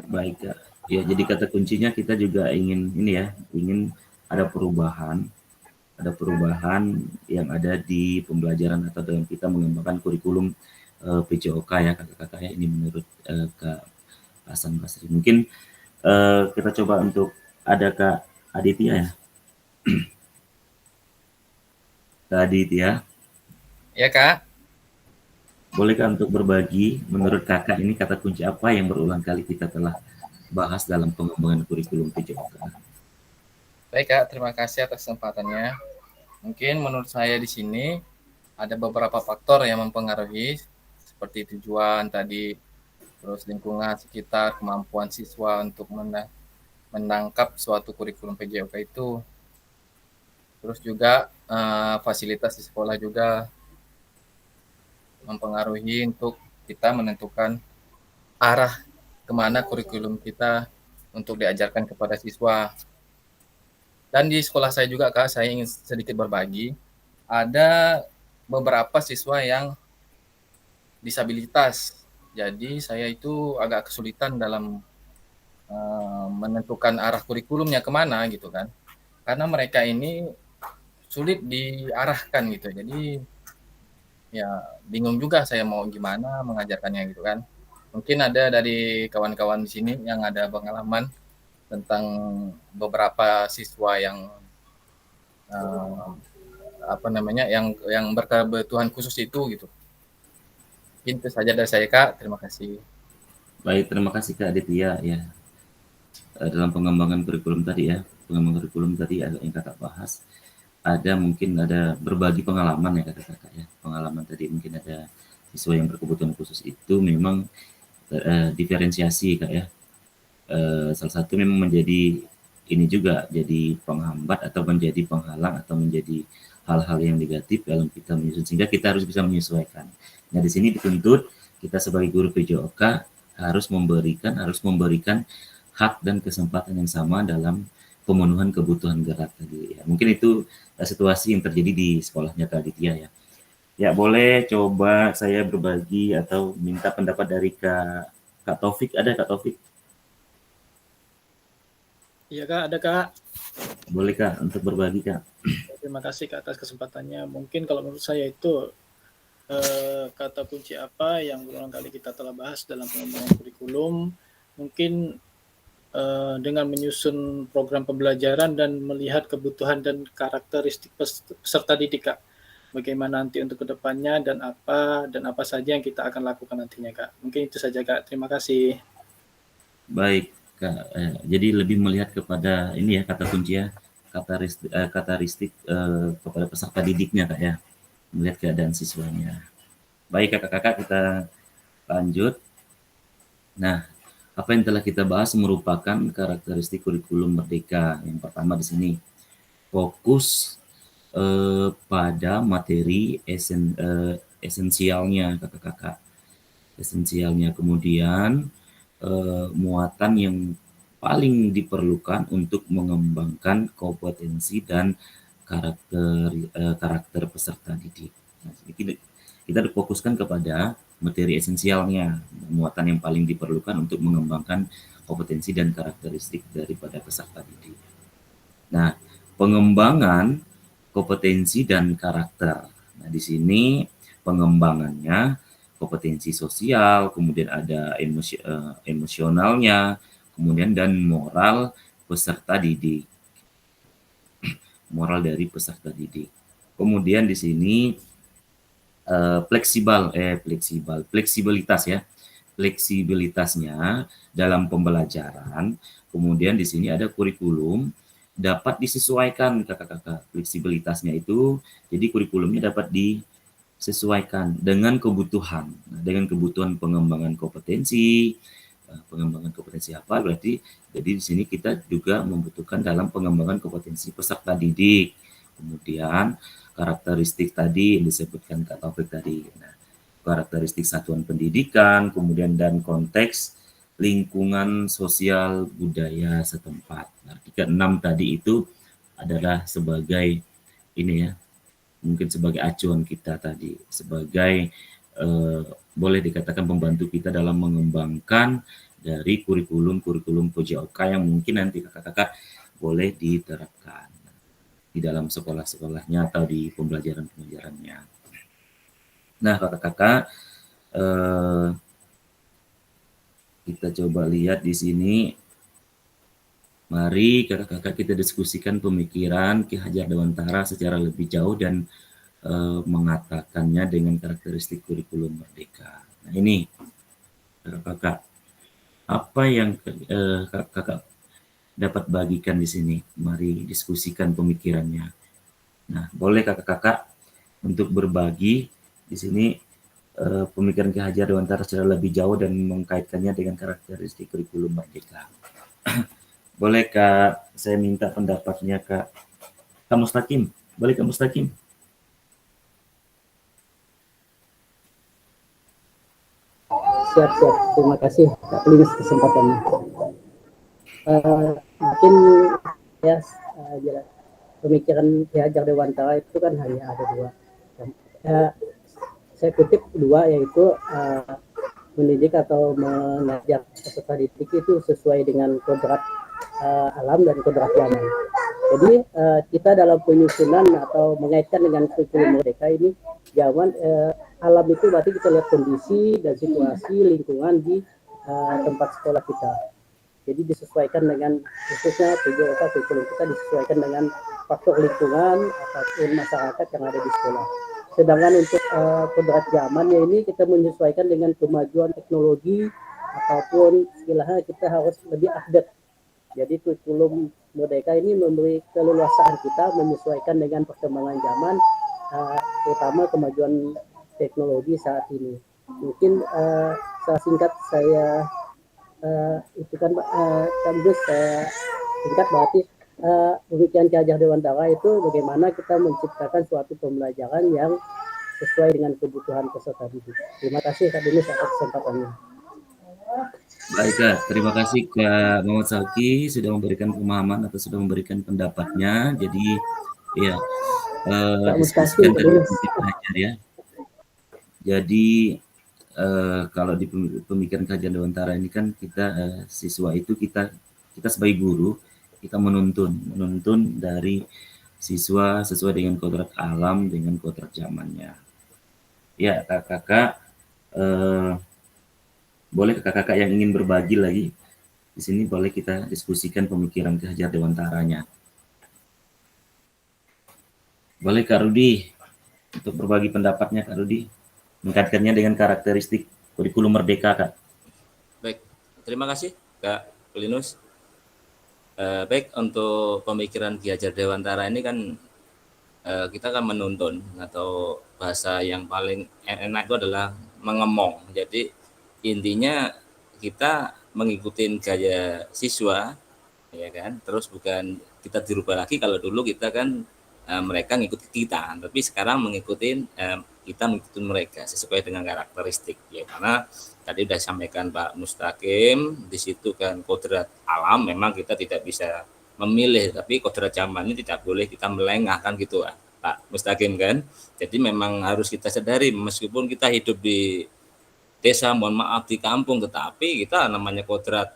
Speaker 3: Baik Kak. Ya, jadi kata kuncinya kita juga ingin ingin ada perubahan yang ada di pembelajaran atau dalam kita mengembangkan kurikulum PJOK ya kakak-kakak ya. Ini menurut Kak Hasan Basri. Mungkin kita coba untuk ada Kak Aditya ya. Kak Aditya.
Speaker 18: Ya Kak.
Speaker 3: Bolehkah untuk berbagi menurut kakak ini kata kunci apa yang berulang kali kita telah bahas dalam pengembangan kurikulum PJOK.
Speaker 18: Baik Kak, terima kasih atas kesempatannya. Mungkin menurut saya di sini ada beberapa faktor yang mempengaruhi seperti tujuan tadi, terus lingkungan sekitar, kemampuan siswa untuk menangkap suatu kurikulum PJOK itu, terus juga fasilitas di sekolah juga mempengaruhi untuk kita menentukan arah kemana kurikulum kita untuk diajarkan kepada siswa. Dan di sekolah saya juga Kak, saya ingin sedikit berbagi, ada beberapa siswa yang disabilitas. Jadi saya itu agak kesulitan dalam menentukan arah kurikulumnya kemana gitu kan. Karena mereka ini sulit diarahkan gitu. Jadi ya bingung juga saya mau gimana mengajarkannya gitu kan. Mungkin ada dari kawan-kawan di sini yang ada pengalaman tentang beberapa siswa yang yang berkebutuhan khusus itu gitu. Mungkin itu saja dari saya Kak, terima kasih.
Speaker 3: Baik, terima kasih Kak Aditya ya. Dalam pengembangan kurikulum tadi ya, yang Kakak bahas, mungkin ada berbagi pengalaman ya Kakak ya. Pengalaman tadi mungkin ada siswa yang berkebutuhan khusus itu memang diferensiasi Kak ya. Salah satu memang menjadi ini juga jadi penghambat atau menjadi penghalang atau menjadi hal-hal yang negatif dalam kita menyusun, sehingga kita harus bisa menyesuaikan. Nah di sini dituntut kita sebagai guru PJOK harus memberikan hak dan kesempatan yang sama dalam pemenuhan kebutuhan gerak tadi ya. Mungkin itu situasi yang terjadi di sekolahnya Kak Aditya ya. Ya boleh coba saya berbagi atau minta pendapat dari Kak Taufik. Ada Kak Taufik?
Speaker 19: Iya Kak, ada Kak.
Speaker 3: Boleh Kak untuk berbagi Kak.
Speaker 19: Terima kasih Kak atas kesempatannya. Mungkin kalau menurut saya itu kata kunci apa yang berulang kali kita telah bahas dalam pengembangan kurikulum, mungkin dengan menyusun program pembelajaran dan melihat kebutuhan dan karakteristik peserta didik Kak. Bagaimana nanti untuk kedepannya dan apa saja yang kita akan lakukan nantinya Kak. Mungkin itu saja Kak. Terima kasih.
Speaker 3: Baik Kak, jadi lebih melihat kepada ini ya kata kunci ya, karakteristik kepada peserta didiknya Kak ya, melihat keadaan siswanya. Baik kakak-kakak, kita lanjut. Nah, apa yang telah kita bahas merupakan karakteristik kurikulum merdeka. Yang pertama di sini fokus pada materi esensialnya kakak-kakak, esensialnya, kemudian muatan yang paling diperlukan untuk mengembangkan kompetensi dan karakter peserta didik. Nah, kita difokuskan kepada materi esensialnya, muatan yang paling diperlukan untuk mengembangkan kompetensi dan karakteristik daripada peserta didik. Nah, pengembangan kompetensi dan karakter. Nah, di sini pengembangannya kompetensi sosial, kemudian ada emosionalnya, kemudian dan moral peserta didik. Moral dari peserta didik. Kemudian di sini fleksibilitas ya. Fleksibilitasnya dalam pembelajaran. Kemudian di sini ada kurikulum dapat disesuaikan kakak-kakak. Fleksibilitasnya itu jadi kurikulumnya dapat disesuaikan dengan kebutuhan. Nah, dengan kebutuhan pengembangan kompetensi apa berarti jadi di sini kita juga membutuhkan dalam pengembangan kompetensi peserta didik. Kemudian karakteristik tadi yang disebutkan Kak Taufik tadi. Nah, karakteristik satuan pendidikan, kemudian dan konteks lingkungan sosial budaya setempat. Nah, keenam tadi itu adalah sebagai ini ya, mungkin sebagai acuan kita tadi, sebagai boleh dikatakan pembantu kita dalam mengembangkan dari kurikulum PJOK yang mungkin nanti kakak-kakak boleh diterapkan di dalam sekolah-sekolahnya atau di pembelajaran-pembelajarannya. Nah, kakak-kakak, kita coba lihat di sini. Mari kakak-kakak kita diskusikan pemikiran Ki Hajar Dewantara secara lebih jauh dan mengatakannya dengan karakteristik kurikulum merdeka. Nah ini kakak-kakak, Apa yang kakak dapat bagikan di sini? Mari diskusikan pemikirannya. Nah, boleh kakak-kakak untuk berbagi di sini pemikiran Ki Hajar Dewantara secara lebih jauh dan mengkaitkannya dengan karakteristik kurikulum Merdeka. Boleh Kak, saya minta pendapatnya Kak Mustaqim. Boleh Kak Mustaqim?
Speaker 4: Siap. Terima kasih Kak Linus kesempatannya. Mungkin ya pemikiran Ki Hajar Dewantara itu kan hanya ada dua. Saya kutip dua, yaitu mendidik atau mengajar peserta didik itu sesuai dengan kodrat alam dan kodrat zaman. Jadi kita dalam penyusunan atau mengaitkan dengan kurikulum Merdeka ini zaman alam itu berarti kita lihat kondisi dan situasi lingkungan di tempat sekolah kita. Jadi disesuaikan dengan khususnya PJOK kurikulum kita disesuaikan dengan faktor lingkungan ataupun masyarakat yang ada di sekolah. Sedangkan untuk kodrat zamannya ini kita menyesuaikan dengan kemajuan teknologi ataupun istilahnya kita harus lebih update. Jadi kurikulum Merdeka ini memberi keleluasaan kita menyesuaikan dengan perkembangan zaman, terutama kemajuan teknologi saat ini. Mungkin secara singkat saya itu kan saya singkat berarti pemikiran Ki Hajar Dewantara itu bagaimana kita menciptakan suatu pembelajaran yang sesuai dengan kebutuhan peserta didik. Terima kasih Kak Dinis atas kesempatannya.
Speaker 3: Baik Kak, terima kasih Kak Muhammad Salki sudah memberikan pemahaman atau sudah memberikan pendapatnya. Jadi ya diskusikan dari Ki Hajar ya. Jadi kalau di pemikiran Ki Hajar Dewantara ini kan kita siswa itu kita sebagai guru kita menuntun dari siswa sesuai dengan kodrat alam dengan kodrat zamannya. Ya kakak-kakak boleh kakak-kakak yang ingin berbagi lagi di sini boleh kita diskusikan pemikiran Ki Hajar Dewantaranya. Boleh Kak Rudi untuk berbagi pendapatnya Kak Rudi mengkaitkannya dengan karakteristik kurikulum Merdeka Kak.
Speaker 11: Baik, terima kasih Kak Linus. Baik, untuk pemikiran Ki Hajar Dewantara ini kan kita kan menuntun atau bahasa yang paling enak itu adalah mengemong. Jadi intinya kita mengikuti gaya siswa, ya kan. Terus bukan kita dirubah lagi kalau dulu kita kan mereka ngikuti kita, tapi sekarang kita mengikuti mereka sesuai dengan karakteristik. Ya karena tadi sudah disampaikan Pak Mustaqim, di situ kan kodrat alam memang kita tidak bisa memilih, tapi kodrat zaman ini tidak boleh kita melengah kan gitu Pak Mustaqim kan. Jadi memang harus kita sadari meskipun kita hidup di desa, mohon maaf di kampung, tetapi kita namanya kodrat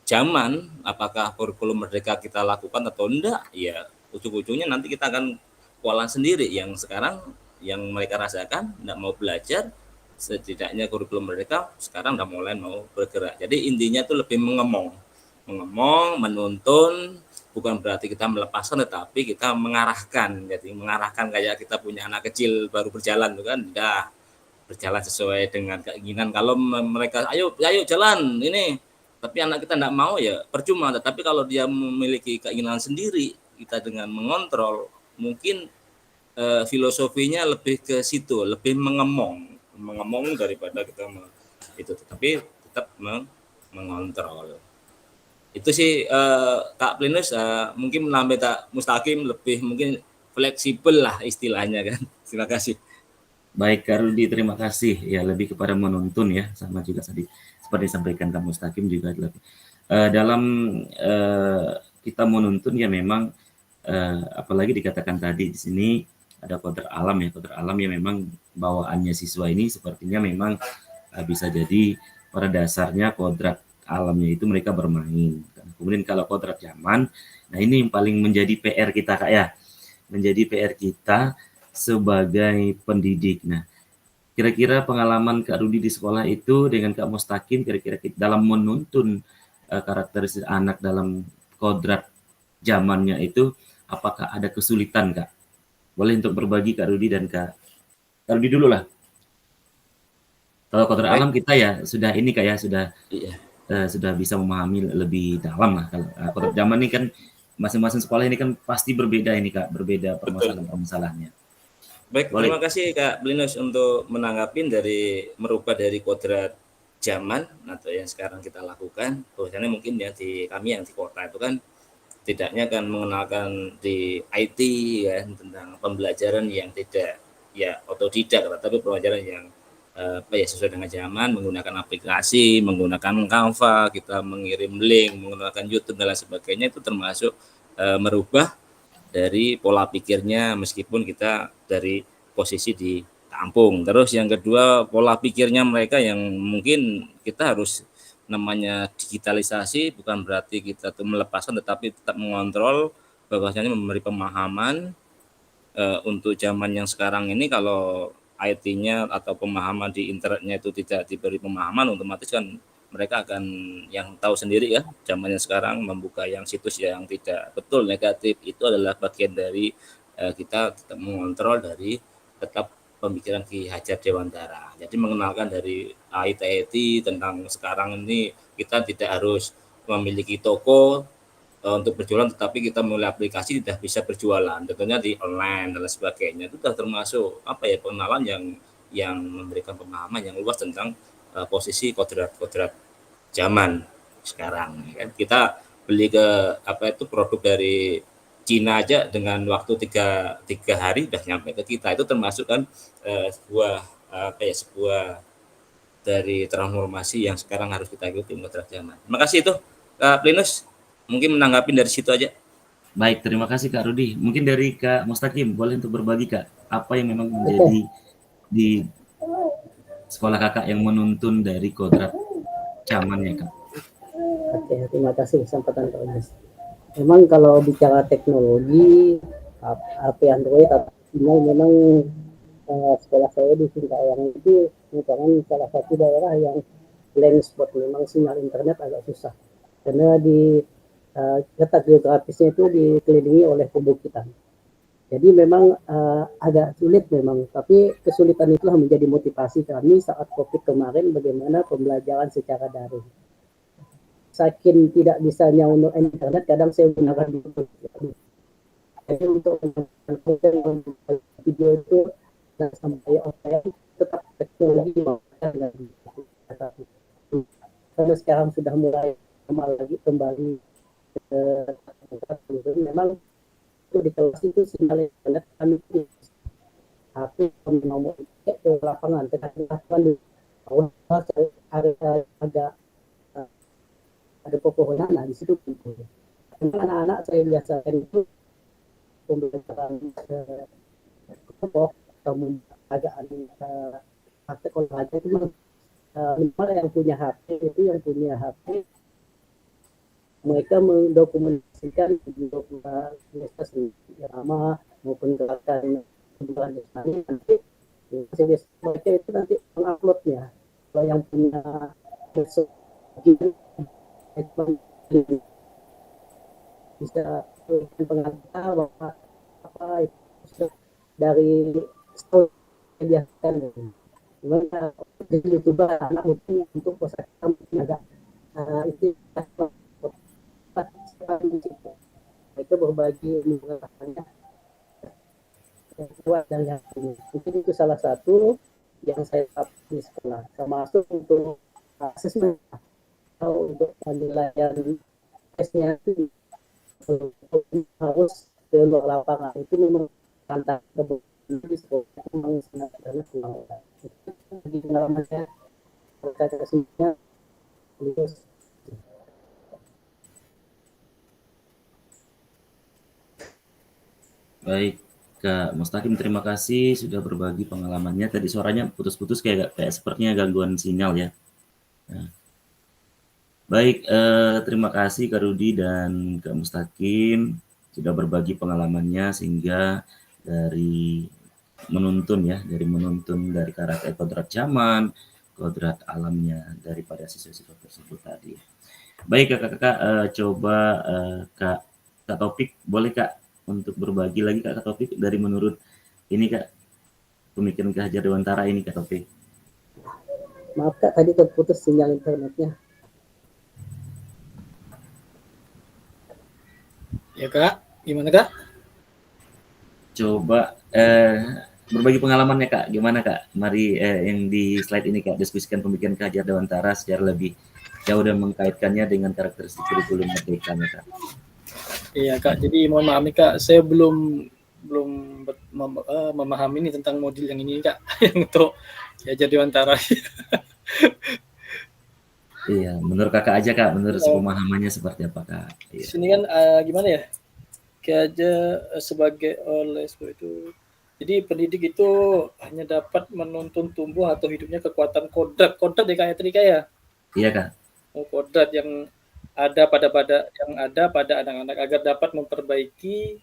Speaker 11: zaman, apakah kurikulum Merdeka kita lakukan atau enggak, ya ujung-ujungnya nanti kita akan kualan sendiri. Yang sekarang yang mereka rasakan enggak mau belajar, setidaknya kurikulum Merdeka sekarang udah mulai mau bergerak. Jadi intinya itu lebih mengemong, menuntun, bukan berarti kita melepaskan, tetapi kita mengarahkan. Jadi mengarahkan kayak kita punya anak kecil baru berjalan tuh kan, udah berjalan sesuai dengan keinginan. Kalau mereka ayo jalan ini, tapi anak kita enggak mau ya percuma. Tetapi kalau dia memiliki keinginan sendiri, kita dengan mengontrol, mungkin filosofinya lebih ke situ, lebih mengemong daripada kita itu, tetapi tetap mengontrol. Itu sih Kak Plinus, mungkin menambah Kak Mustaqim lebih mungkin fleksibel lah istilahnya kan. Terima kasih.
Speaker 3: Baik Kak Rudi, terima kasih. Ya lebih kepada menuntun ya, sama juga tadi seperti disampaikan Kak Mustaqim juga lebih dalam kita menuntun ya memang apalagi dikatakan tadi di sini ada kodrat alam ya, kodrat alam ya memang bawaannya siswa ini sepertinya memang bisa jadi pada dasarnya kodrat alamnya itu mereka bermain. Kemudian kalau kodrat zaman, nah ini yang paling menjadi PR kita Kak ya, menjadi PR kita sebagai pendidik. Nah, kira-kira pengalaman Kak Rudi di sekolah itu dengan Kak Mustaqim kira-kira dalam menuntun karakteristik anak dalam kodrat zamannya itu apakah ada kesulitan Kak? Boleh untuk berbagi Kak Rudi dan Kak Rudi dulu lah. Kalau kodrat alam kita ya sudah ini Kak ya sudah sudah bisa memahami lebih dalam lah. Kalau kodrat zaman ini kan masing-masing sekolah ini kan pasti berbeda ini Kak, berbeda permasalahan-permasalahannya.
Speaker 11: Baik,
Speaker 3: Boleh.
Speaker 11: terima kasih Kak Blinus untuk menanggapin dari merubah dari kodrat zaman atau yang sekarang kita lakukan. Bahwasanya mungkin ya di kami yang di kota itu kan tidaknya kan mengenalkan di IT ya tentang pembelajaran yang tidak ya otodidak, tapi pembelajaran yang sesuai dengan zaman, menggunakan aplikasi, menggunakan Canva, kita mengirim link, menggunakan YouTube dan lain sebagainya, itu termasuk merubah dari pola pikirnya meskipun kita dari posisi di kampung. Terus yang kedua, pola pikirnya mereka yang mungkin kita harus namanya digitalisasi bukan berarti kita tuh melepaskan, tetapi tetap mengontrol, bahwasanya memberi pemahaman untuk zaman yang sekarang ini. Kalau IT-nya atau pemahaman di internetnya itu tidak diberi pemahaman, otomatis kan mereka akan yang tahu sendiri ya, zamannya sekarang membuka yang situs yang tidak betul, negatif. Itu adalah bagian dari kita tetap mengontrol dari tetap pemikiran Ki Hajar Dewantara. Jadi mengenalkan dari IT tentang sekarang ini kita tidak harus memiliki toko untuk berjualan, tetapi kita mulai aplikasi sudah bisa berjualan, tentunya di online dan sebagainya. Itu sudah termasuk pengenalan yang memberikan pemahaman yang luas tentang posisi kodrat zaman sekarang. Kita beli produk dari Cina aja dengan waktu tiga hari udah nyampe ke kita. Itu termasuk kan sebuah dari transformasi yang sekarang harus kita ikuti kodrat zaman. Terima kasih itu Kak Plinus, mungkin menanggapi dari situ aja.
Speaker 3: Baik, terima kasih Kak Rudi. Mungkin dari Kak Mustaqim boleh untuk berbagi Kak, apa yang memang menjadi di sekolah Kakak yang menuntun dari kodrat zamannya Kak?
Speaker 4: Oke, terima kasih kesempatan Pak Mas. Memang kalau bicara teknologi, HP Android, memang sekolah saya di Sintayong itu merupakan salah satu daerah yang blank spot. Memang sinyal internet agak susah karena di letak geografisnya itu dikelilingi oleh perbukitan. Jadi memang agak sulit memang, tapi kesulitan itulah menjadi motivasi kami saat COVID kemarin bagaimana pembelajaran secara daring. Saking tidak bisa nyaunuk internet, kadang saya gunakan YouTube. Jadi untuk menonton video itu dan sampai offline tetap teknologi karena sekarang sudah mulai kembali memang itu di kelas itu sinyal internet kami HP kami nomor ke lapangan tengah-tengah agak ada pepohonan, nah di situ anak-anak saya biasakan itu pembelajaran kelompok atau pembelajaran praktek olahraga itu minimal yang punya HP mereka mendokumentasikan dokumentasi drama maupun gerakan pembelajaran nanti mereka itu nanti menguploadnya. Kalau yang punya bisa pengantar bahwa itu dari story biasa gimana jadi YouTuber anak itu untuk posting agak itu mereka berbagi menggunakannya kuat dan yang mungkin itu salah satu yang saya di sekolah, termasuk untuk asesmen atau untuk penilaian tesnya itu harus ke luar lapangan. Itu memang tantangan di sekolah memang sangat berat. Di pengalaman saya berkata semuanya
Speaker 3: Baik Kak Mustaqim, terima kasih sudah berbagi pengalamannya. Tadi suaranya putus-putus kayak sepertinya gangguan sinyal ya. Nah. Baik, terima kasih Kak Rudi dan Kak Mustaqim sudah berbagi pengalamannya sehingga dari menuntun dari karakter kodrat zaman, kodrat alamnya daripada siswa-siswa tersebut tadi. Baik kakak-kakak, coba Kak Topik, boleh Kak untuk berbagi lagi Kak Topik dari menurut ini Kak pemikiran Ki Hajar Dewantara ini Kak Topik.
Speaker 4: Maaf Kak, tadi terputus sinyal internetnya.
Speaker 19: Ya Kak, gimana Kak?
Speaker 3: Coba berbagi pengalamannya Kak, gimana Kak? Mari yang di slide ini Kak, diskusikan pemikiran Kak Hajar Dewantara secara lebih jauh dan mengkaitkannya dengan karakteristik kurikulum merdekanya Kak.
Speaker 19: Iya Kak, jadi mohon maaf nih Kak, saya belum memahami nih tentang modul yang ini Kak, yang untuk Hajar Dewantara.
Speaker 3: Iya, menurut Kakak aja Kak, menurut pemahamannya seperti apa Kak?
Speaker 19: Di
Speaker 3: Iya.
Speaker 19: sini kan gimana ya? Kayak aja sebagai itu. Jadi pendidik itu hanya dapat menuntun tumbuh atau hidupnya kekuatan kodrat ya Kak ya tadi Kak ya?
Speaker 3: Iya Kak.
Speaker 19: Kodrat yang ada pada anak-anak agar dapat memperbaiki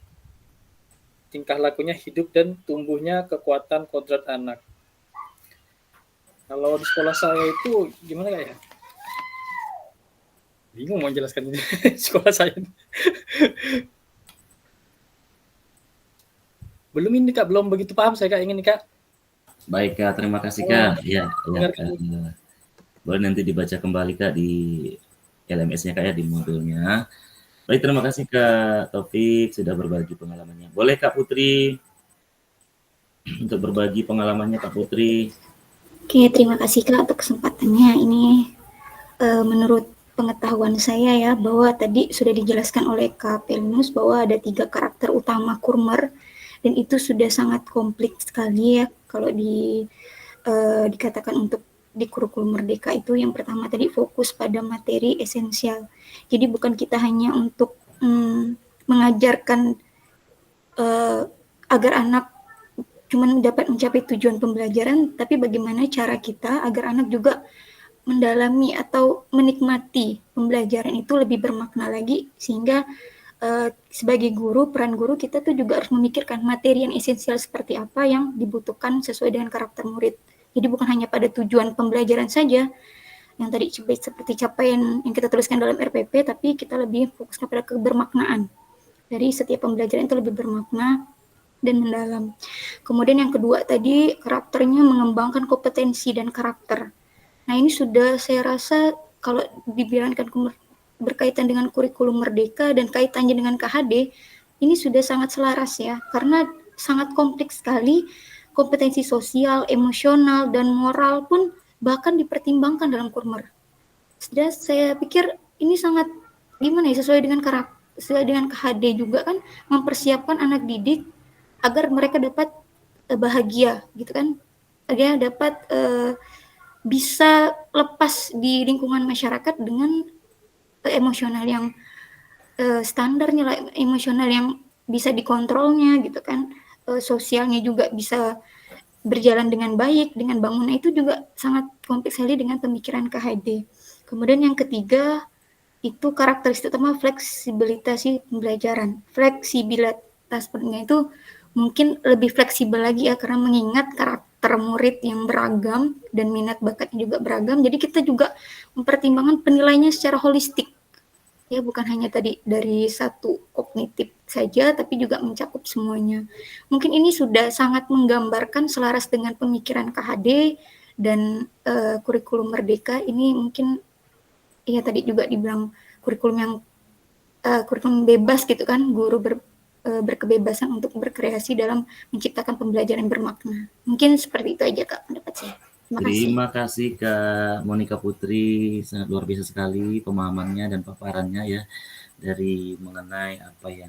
Speaker 19: tingkah lakunya, hidup dan tumbuhnya kekuatan kodrat anak. Kalau di sekolah saya itu gimana Kak ya? Bingung mau jelaskan ini sekolah saya. Belum ini Kak, belum begitu paham saya Kak ini Kak.
Speaker 3: Baik Kak, terima kasih Kak. Iya, boleh nanti dibaca kembali Kak di LMS-nya Kak ya, di modulnya. Baik, terima kasih Kak Taufik sudah berbagi pengalamannya. Boleh Kak Putri untuk berbagi pengalamannya Kak Putri.
Speaker 10: Oke, terima kasih Kak untuk kesempatannya. Ini menurut pengetahuan saya ya, bahwa tadi sudah dijelaskan oleh Kak Pelinus bahwa ada 3 karakter utama Kurmer, dan itu sudah sangat kompleks sekali ya kalau dikatakan untuk di kurikulum merdeka itu. Yang pertama tadi fokus pada materi esensial. Jadi bukan kita hanya untuk mengajarkan agar anak cuma dapat mencapai tujuan pembelajaran, tapi bagaimana cara kita agar anak juga mendalami atau menikmati pembelajaran itu lebih bermakna lagi, sehingga sebagai guru, peran guru kita tuh juga harus memikirkan materi yang esensial seperti apa yang dibutuhkan sesuai dengan karakter murid. Jadi bukan hanya pada tujuan pembelajaran saja yang tadi seperti capaian yang kita tuliskan dalam RPP, tapi kita lebih fokus pada kebermaknaan. Dari setiap pembelajaran itu lebih bermakna dan mendalam. Kemudian yang kedua tadi, karakternya mengembangkan kompetensi dan karakter. Nah ini sudah saya rasa kalau dibilangkan berkaitan dengan kurikulum merdeka dan kaitannya dengan KHD, ini sudah sangat selaras ya, karena sangat kompleks sekali. Kompetensi sosial, emosional, dan moral pun bahkan dipertimbangkan dalam Kurmer. Sudah saya pikir ini sangat gimana ya, sesuai dengan KHD juga kan, mempersiapkan anak didik agar mereka dapat bahagia gitu kan, agar dapat bisa lepas di lingkungan masyarakat dengan emosional yang standarnya lah, emosional yang bisa dikontrolnya gitu kan, sosialnya juga bisa berjalan dengan baik, dengan bangunan itu juga sangat kompleks sekali dengan pemikiran KHD. Kemudian yang ketiga itu karakteristik utama fleksibilitas pembelajaran. Fleksibilitas itu mungkin lebih fleksibel lagi ya, karena mengingat karakter murid yang beragam dan minat bakatnya juga beragam, jadi kita juga mempertimbangkan penilaiannya secara holistik. Ya, bukan hanya tadi dari satu kognitif saja, tapi juga mencakup semuanya. Mungkin ini sudah sangat menggambarkan selaras dengan pemikiran KHD dan kurikulum merdeka. Ini mungkin ya tadi juga dibilang kurikulum yang kurikulum bebas gitu kan, guru berkebebasan untuk berkreasi dalam menciptakan pembelajaran bermakna. Mungkin seperti itu aja Kak pendapat saya.
Speaker 3: Terima kasih Kak Monika Putri, sangat luar biasa sekali pemahamannya dan paparannya ya, dari mengenai apa yang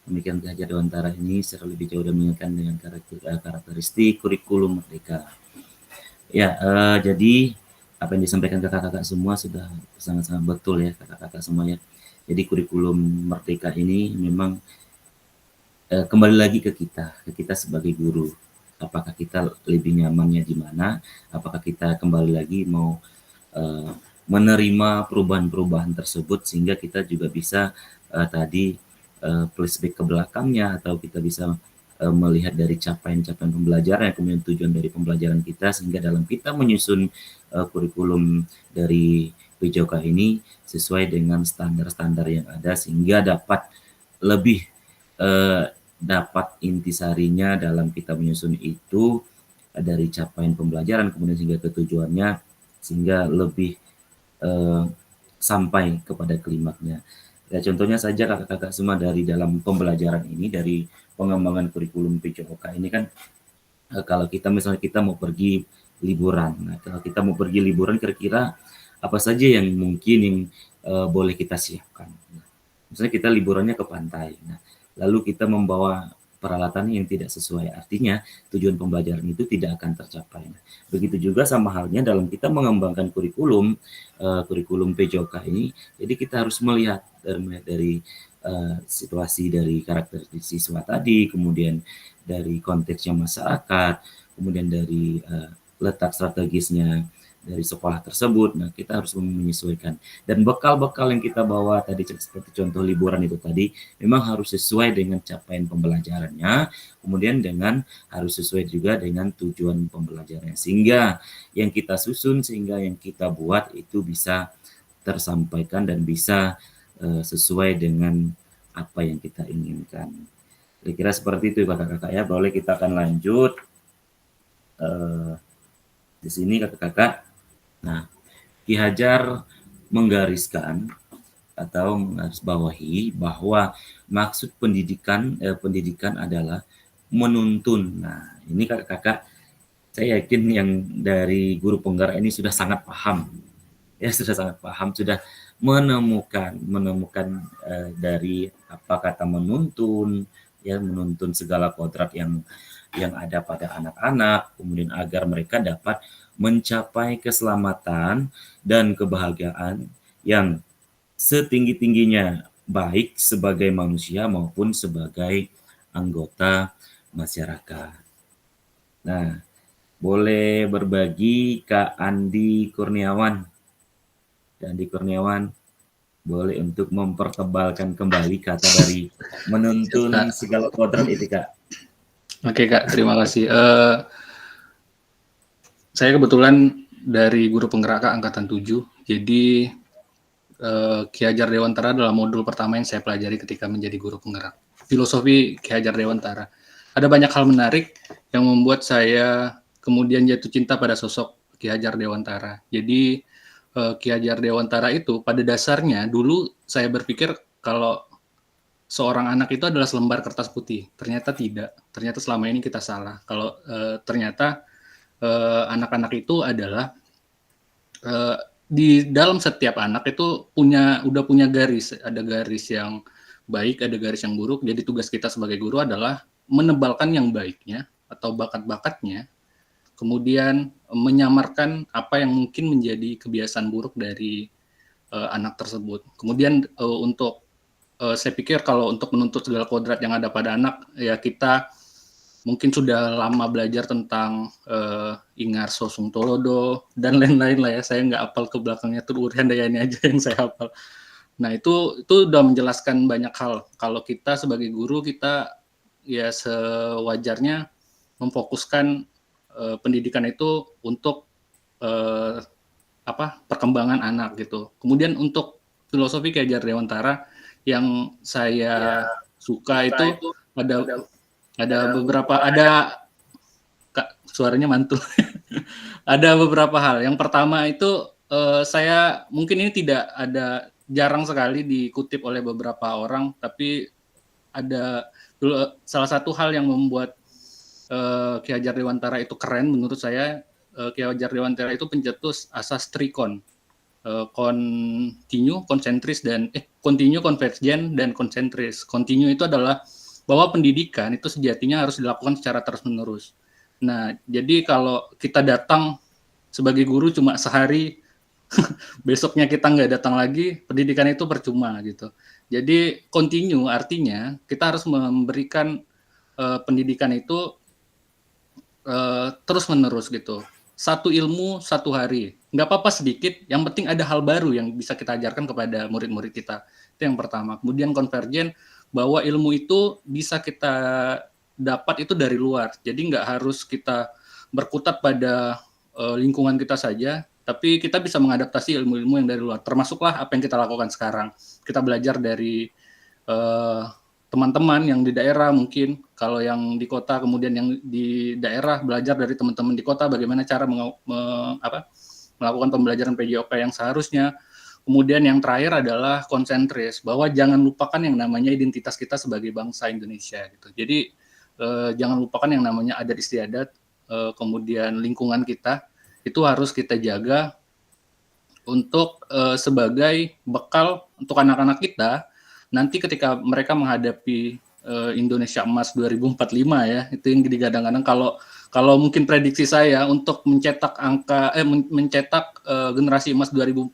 Speaker 3: pemikiran Kak Hajar Dewantara ini secara lebih jauh dan mengingatkan dengan karakteristik kurikulum merdeka. Ya, jadi apa yang disampaikan kakak-kakak semua sudah sangat-sangat betul ya kakak-kakak semuanya. Jadi kurikulum merdeka ini memang kembali lagi ke kita sebagai guru. Apakah kita lebih nyamannya di mana? Apakah kita kembali lagi mau menerima perubahan-perubahan tersebut sehingga kita juga bisa tadi flashback ke belakangnya, atau kita bisa melihat dari capaian-capaian pembelajaran, kemudian tujuan dari pembelajaran kita, sehingga dalam kita menyusun kurikulum dari PJOK ini sesuai dengan standar-standar yang ada, sehingga dapat lebih dapat intisarinya dalam kita menyusun itu dari capaian pembelajaran kemudian sehingga ke tujuannya, sehingga lebih sampai kepada klimaknya. Ya, contohnya saja kakak-kakak semua dari dalam pembelajaran ini, dari pengembangan kurikulum PJOK ini kan, kalau kita misalnya kita mau pergi liburan. Nah, kalau kita mau pergi liburan kira-kira apa saja yang mungkin yang boleh kita siapkan. Nah, misalnya kita liburannya ke pantai. Nah, lalu kita membawa peralatan yang tidak sesuai. Artinya tujuan pembelajaran itu tidak akan tercapai. Nah, begitu juga sama halnya dalam kita mengembangkan kurikulum PJOK ini. Jadi kita harus melihat dari situasi dari karakteristik siswa tadi, kemudian dari konteksnya masyarakat, kemudian dari letak strategisnya dari sekolah tersebut. Nah, kita harus menyesuaikan. Dan bekal-bekal yang kita bawa tadi seperti contoh liburan itu tadi memang harus sesuai dengan capaian pembelajarannya, kemudian harus sesuai juga dengan tujuan pembelajarannya. Sehingga yang kita susun, sehingga yang kita buat itu bisa tersampaikan dan bisa sesuai dengan apa yang kita inginkan. Kira-kira seperti itu kakak-kakak ya. Boleh kita akan lanjut di sini kakak-kakak. Nah, Ki Hajar menggariskan atau menggarisbawahi bahwa maksud pendidikan adalah menuntun. Nah, ini kakak-kakak, saya yakin yang dari guru penggerak ini sudah sangat paham. Ya, sudah sangat paham, sudah menemukan dari apa kata menuntun, ya, menuntun segala kodrat yang ada pada anak-anak, kemudian agar mereka dapat mencapai keselamatan dan kebahagiaan yang setinggi-tingginya, baik sebagai manusia maupun sebagai anggota masyarakat. Nah, boleh berbagi Kak Andi Kurniawan. Andi Kurniawan, boleh untuk mempertebalkan kembali kata dari menuntun segala kodrat itu, Kak.
Speaker 6: Oke Kak, terima kasih. Saya kebetulan dari guru penggerak Kak, angkatan 7. Jadi Ki Hajar Dewantara adalah modul pertama yang saya pelajari ketika menjadi guru penggerak. Filosofi Ki Hajar Dewantara. Ada banyak hal menarik yang membuat saya kemudian jatuh cinta pada sosok Ki Hajar Dewantara. Jadi Ki Hajar Dewantara itu pada dasarnya dulu saya berpikir kalau seorang anak itu adalah selembar kertas putih. Ternyata tidak. Ternyata selama ini kita salah. Kalau ternyata anak-anak itu adalah di dalam setiap anak itu udah punya garis. Ada garis yang baik, ada garis yang buruk. Jadi tugas kita sebagai guru adalah menebalkan yang baiknya atau bakat-bakatnya, kemudian menyamarkan apa yang mungkin menjadi kebiasaan buruk dari anak tersebut. Kemudian untuk saya pikir kalau untuk menuntut segala kodrat yang ada pada anak, ya kita mungkin sudah lama belajar tentang Ingarso Sungtolodo dan lain-lain lah ya. Saya nggak hafal ke belakangnya, tuh Handayani aja yang saya hafal. Nah itu udah menjelaskan banyak hal. Kalau kita sebagai guru, kita ya sewajarnya memfokuskan pendidikan itu untuk perkembangan anak gitu. Kemudian untuk filosofi Ki Hajar Dewantara yang saya suka itu ada beberapa, Kak, suaranya mantul. Ada beberapa hal. Yang pertama itu saya mungkin ini jarang sekali dikutip oleh beberapa orang, tapi ada salah satu hal yang membuat Ki Hajar Dewantara itu keren menurut saya. Ki Hajar Dewantara itu pencetus asas trikon, continue, konvergen, dan konsentris. Continue itu adalah bahwa pendidikan itu sejatinya harus dilakukan secara terus-menerus. Nah, jadi kalau kita datang sebagai guru cuma sehari, besoknya kita nggak datang lagi, pendidikan itu percuma gitu. Jadi continue artinya kita harus memberikan pendidikan itu terus-menerus gitu. Satu ilmu, satu hari. Nggak apa-apa sedikit, yang penting ada hal baru yang bisa kita ajarkan kepada murid-murid kita. Itu yang pertama. Kemudian konvergen, bahwa ilmu itu bisa kita dapat itu dari luar. Jadi nggak harus kita berkutat pada lingkungan kita saja, tapi kita bisa mengadaptasi ilmu-ilmu yang dari luar. Termasuklah apa yang kita lakukan sekarang. Kita belajar dari teman-teman yang di daerah mungkin, kalau yang di kota, kemudian yang di daerah belajar dari teman-teman di kota bagaimana cara melakukan pembelajaran PJOK yang seharusnya. Kemudian yang terakhir adalah konsentris, bahwa jangan lupakan yang namanya identitas kita sebagai bangsa Indonesia gitu. Jadi jangan lupakan yang namanya adat istiadat, kemudian lingkungan kita itu harus kita jaga untuk sebagai bekal untuk anak-anak kita nanti ketika mereka menghadapi Indonesia Emas 2045 ya, itu yang digadang-gadang. Kalau mungkin prediksi saya untuk mencetak generasi emas 2045,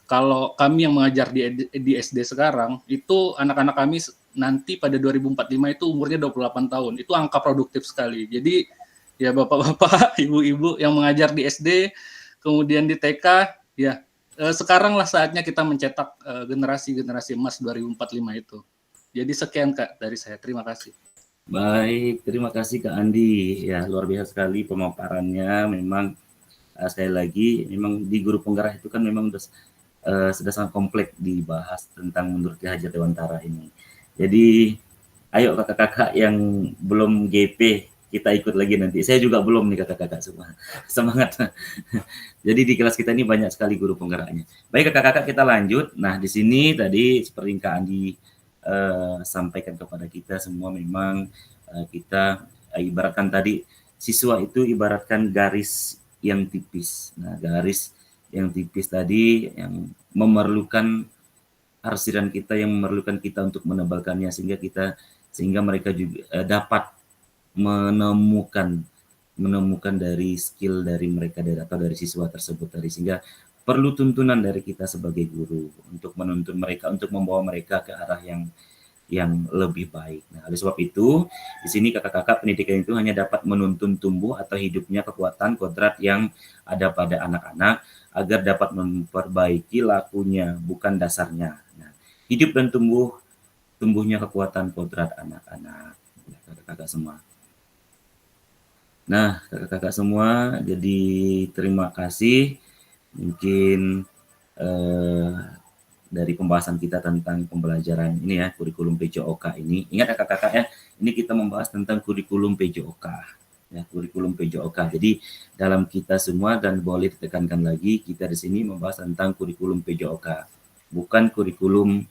Speaker 6: kalau kami yang mengajar di SD sekarang, itu anak-anak kami nanti pada 2045 itu umurnya 28 tahun. Itu angka produktif sekali. Jadi ya bapak-bapak, ibu-ibu yang mengajar di SD, kemudian di TK, ya sekaranglah saatnya kita mencetak generasi emas 2045 itu. Jadi sekian Kak dari saya. Terima kasih.
Speaker 3: Baik, terima kasih Kak Andi. Ya, luar biasa sekali pemaparannya. Memang sekali lagi, memang di Guru Penggerak itu kan memang sudah sangat kompleks dibahas tentang menurut Ki Hajar Dewantara ini. Jadi, ayo kakak-kakak yang belum GP, kita ikut lagi nanti. Saya juga belum nih kakak-kakak semua. Semangat. Jadi di kelas kita ini banyak sekali guru penggeraknya. Baik kakak-kakak, kita lanjut. Nah, di sini tadi seperti Kak Andi sampaikan kepada kita semua, memang kita ibaratkan tadi siswa itu ibaratkan garis yang tipis. Nah, garis yang tipis tadi yang memerlukan arsiran kita, yang memerlukan kita untuk menebalkannya sehingga mereka juga dapat menemukan dari skill dari mereka atau dari siswa tersebut tadi, sehingga perlu tuntunan dari kita sebagai guru untuk menuntun mereka, untuk membawa mereka ke arah yang lebih baik. Nah, oleh sebab itu, di sini kakak-kakak pendidikan itu hanya dapat menuntun tumbuh atau hidupnya kekuatan kodrat yang ada pada anak-anak agar dapat memperbaiki lakunya, bukan dasarnya. Nah, hidup dan tumbuhnya kekuatan kodrat anak-anak, ya, kakak-kakak semua. Nah, kakak-kakak semua, jadi terima kasih. Mungkin dari pembahasan kita tentang pembelajaran ini ya, kurikulum PJOK ini. Ingat ya kakak-kakak ya, ini kita membahas tentang kurikulum PJOK. Ya, kurikulum PJOK. Jadi dalam kita semua, dan boleh ditekankan lagi, kita di sini membahas tentang kurikulum PJOK, bukan kurikulum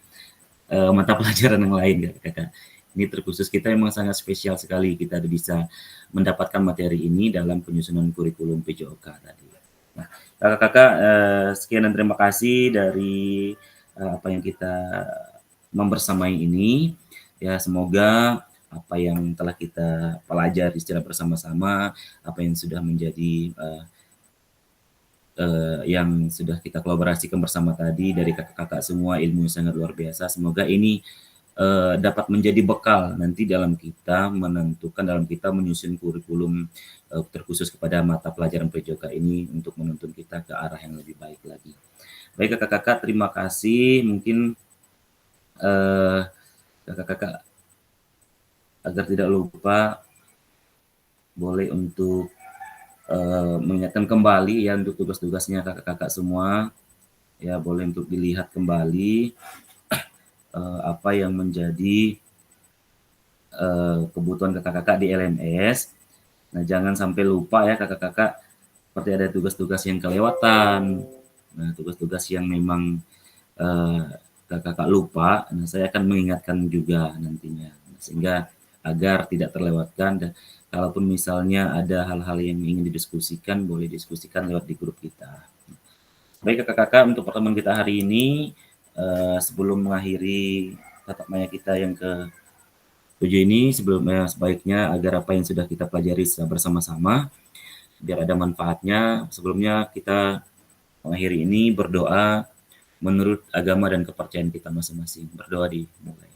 Speaker 3: mata pelajaran yang lain ya kakak. Ini terkhusus kita memang sangat spesial sekali kita bisa mendapatkan materi ini dalam penyusunan kurikulum PJOK tadi. Nah, kakak-kakak, sekian dan terima kasih dari apa yang kita membersamai ini. Ya, semoga apa yang telah kita pelajari secara bersama-sama, apa yang sudah menjadi yang sudah kita kolaborasikan bersama tadi dari kakak-kakak semua, ilmu yang sangat luar biasa. Semoga ini dapat menjadi bekal nanti dalam kita menentukan, dalam kita menyusun kurikulum terkhusus kepada mata pelajaran PJOK ini untuk menuntun kita ke arah yang lebih baik lagi. Baik kakak-kakak, terima kasih. Mungkin kakak-kakak agar tidak lupa boleh untuk mengingatkan kembali ya untuk tugas-tugasnya kakak-kakak semua. Ya, boleh untuk dilihat kembali apa yang menjadi kebutuhan kakak-kakak di LMS. Nah, jangan sampai lupa ya kakak-kakak, seperti ada tugas-tugas yang kelewatan, nah tugas-tugas yang memang kakak-kakak lupa, nah saya akan mengingatkan juga nantinya, sehingga agar tidak terlewatkan. Dan kalaupun misalnya ada hal-hal yang ingin didiskusikan, boleh diskusikan lewat di grup kita. Baik kakak-kakak, untuk pertemuan kita hari ini, sebelum mengakhiri tatap maya kita yang ke-7 ini, sebelumnya sebaiknya agar apa yang sudah kita pelajari secara bersama-sama biar ada manfaatnya, sebelumnya kita mengakhiri ini berdoa menurut agama dan kepercayaan kita masing-masing. Berdoa dimulai.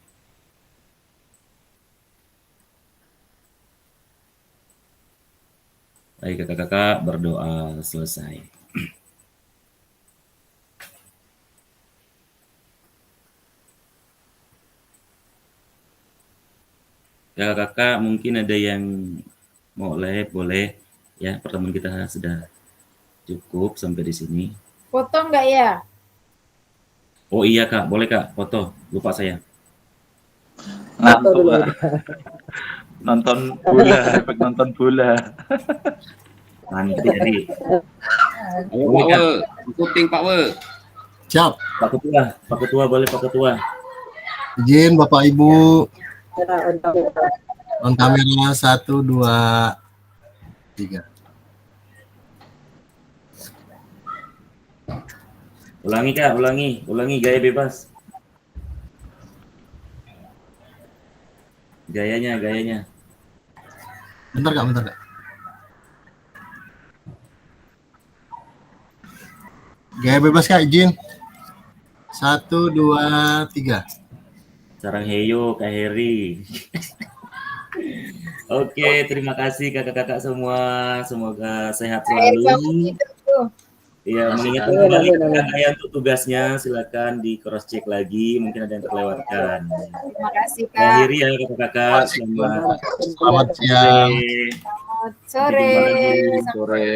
Speaker 3: Baik kakak-kakak, berdoa selesai. Ya kakak, mungkin ada yang boleh ya, pertemuan kita sudah cukup sampai di sini.
Speaker 5: Foto enggak ya?
Speaker 3: Oh iya kak, boleh kak, foto, lupa saya.
Speaker 8: Ngantuk Pak. Nonton bola, efek nonton bola.
Speaker 3: Nanti jadi.
Speaker 16: Ayo Pak Wel, syuting Pak Wel.
Speaker 14: Siap.
Speaker 3: Pak Ketua boleh Pak Ketua.
Speaker 14: Izin Bapak Ibu.
Speaker 4: Ya, on kamera.
Speaker 14: On kamera 1, 2, 3.
Speaker 3: Ulangi Kak, ulangi gaya bebas. Gayanya.
Speaker 14: Bentar Kak. Gaya bebas Kak, izin. 1, 2, 3.
Speaker 3: Sarang heyo Kak Heri. Oke, terima kasih kakak-kakak semua. Semoga sehat selalu. Ya, mengingatkan kembali kakak yang untuk tugasnya, silakan di cross check lagi, mungkin ada yang terlewatkan.
Speaker 5: Terima kasih Kak.
Speaker 3: Akhiri ya kakak-kakak,
Speaker 14: Selamat siang.
Speaker 5: Sore.
Speaker 6: Sore.